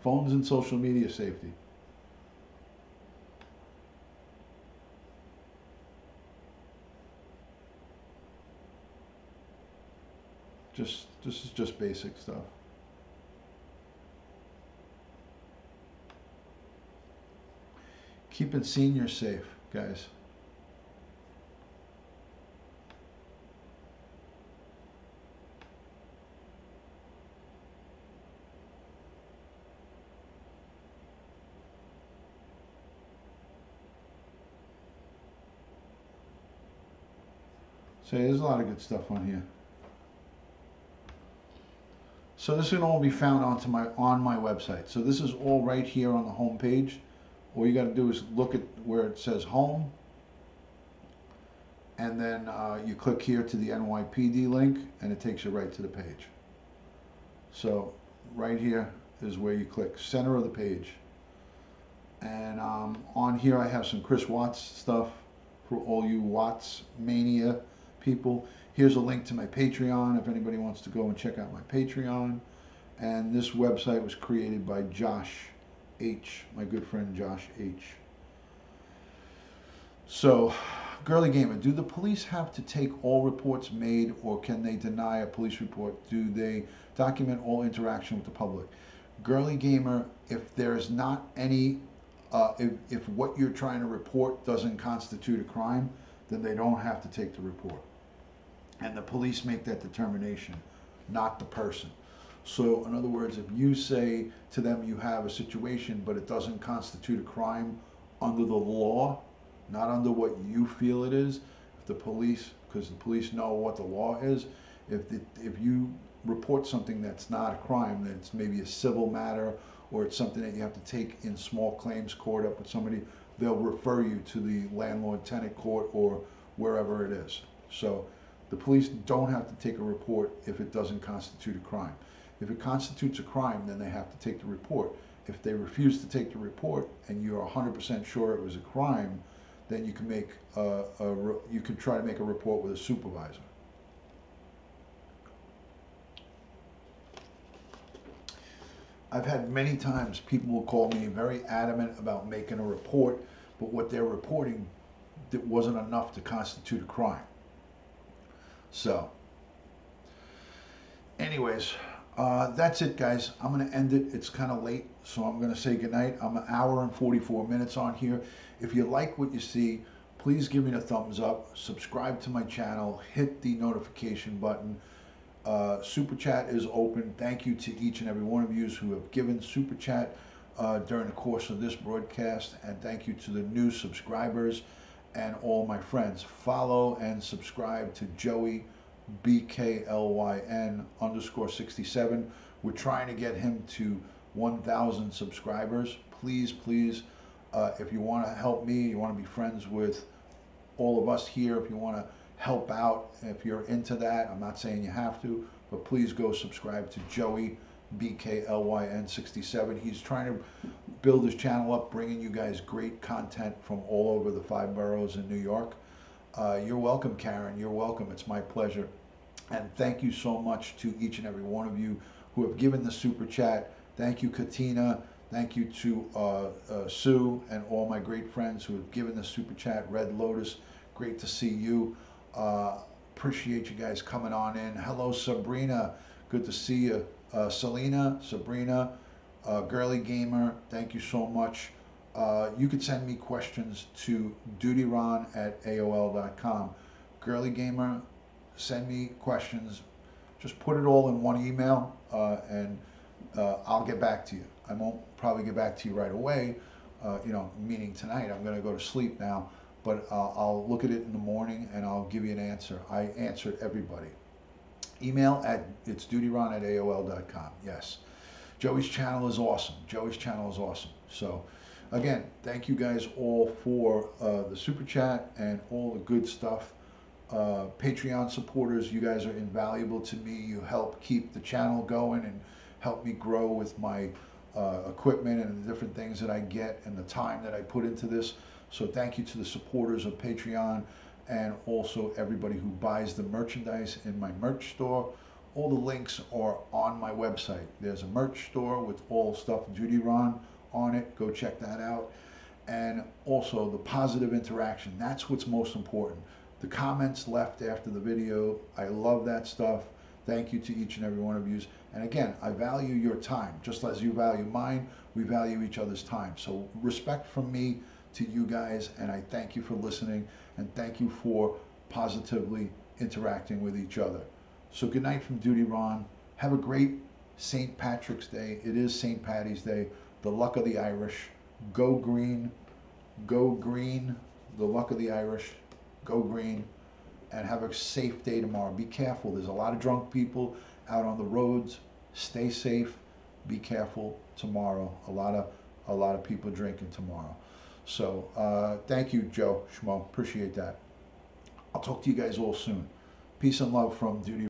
Phones and social media safety. This is just basic stuff. Keeping seniors safe, guys. So there's a lot of good stuff on here. So this can all be found on my website. So this is all right here on the home page. All you got to do is look at where it says home, and then you click here to the NYPD link, and it takes you right to the page. So right here is where you click, center of the page. And on here I have some Chris Watts stuff for all you Watts Mania people. Here's a link to my Patreon if anybody wants to go and check out my Patreon. And this website was created by Josh H, my good friend Josh H. So, Girly Gamer, do the police have to take all reports made, or can they deny a police report? Do they document all interaction with the public? Girly Gamer, if there's not any, if what you're trying to report doesn't constitute a crime, then they don't have to take the report. And the police make that determination, not the person. So in other words, if you say to them you have a situation but it doesn't constitute a crime under the law, not under what you feel it is, if the police, because the police know what the law is, if you report something that's not a crime, that it's maybe a civil matter, or it's something that you have to take in small claims court up with somebody, they'll refer you to the landlord-tenant court or wherever it is. So the police don't have to take a report if it doesn't constitute a crime. If it constitutes a crime, then they have to take the report. If they refuse to take the report and you're 100% sure it was a crime, then you can make you can try to make a report with a supervisor. I've had many times people will call me very adamant about making a report, but what they're reporting that wasn't enough to constitute a crime. So, anyways, that's it, guys. I'm going to end it. It's kind of late, so I'm going to say goodnight. I'm an hour and 44 minutes on here. If you like what you see, please give me a thumbs up. Subscribe to my channel. Hit the notification button. Super Chat is open. Thank you to each and every one of you who have given Super Chat during the course of this broadcast. And thank you to the new subscribers and all my friends. Follow and subscribe to Joey BKLYN _67. We're trying to get him to 1,000 subscribers. Please, please, if you want to help me, you want to be friends with all of us here, if you want to help out if you're into that. I'm not saying you have to, but please go subscribe to Joey BKLYN67. He's trying to build his channel up, bringing you guys great content from all over the 5 boroughs in New York. You're welcome, Karen. You're welcome. It's my pleasure. And thank you so much to each and every one of you who have given the super chat. Thank you, Katina. Thank you to Sue and all my great friends who have given the super chat. Red Lotus, great to see you. Appreciate you guys coming on in. Hello, Sabrina. Good to see you. Selena, Sabrina, Girly Gamer, thank you so much. You could send me questions to dutyron@aol.com. Girly Gamer, send me questions. Just put it all in one email, and I'll get back to you. I won't probably get back to you right away, meaning tonight. I'm going to go to sleep now, but I'll look at it in the morning and I'll give you an answer. I answered everybody. Email it's dutyron@aol.com. Yes. Joey's channel is awesome. Joey's channel is awesome. So, again, thank you guys all for the super chat and all the good stuff. Patreon supporters, you guys are invaluable to me. You help keep the channel going and help me grow with my equipment and the different things that I get and the time that I put into this. So thank you to the supporters of Patreon, and also everybody who buys the merchandise in my merch store. All the links are on my website. There's a merch store with all stuff Duty Ron on it. Go check that out. And also the positive interaction. That's what's most important. The comments left after the video, I love that stuff. Thank you to each and every one of you. And again, I value your time. Just as you value mine, we value each other's time. So respect from me to you guys, and I thank you for listening, and thank you for positively interacting with each other. So good night from Duty Ron. Have a great St. Patrick's Day. It is St. Paddy's Day. The luck of the Irish. Go green. Go green. The luck of the Irish. Go green. And have a safe day tomorrow. Be careful. There's a lot of drunk people out on the roads. Stay safe. Be careful tomorrow. A lot of people drinking tomorrow. So thank you, Joe Schmo. Appreciate that. I'll talk to you guys all soon. Peace and love from Duty.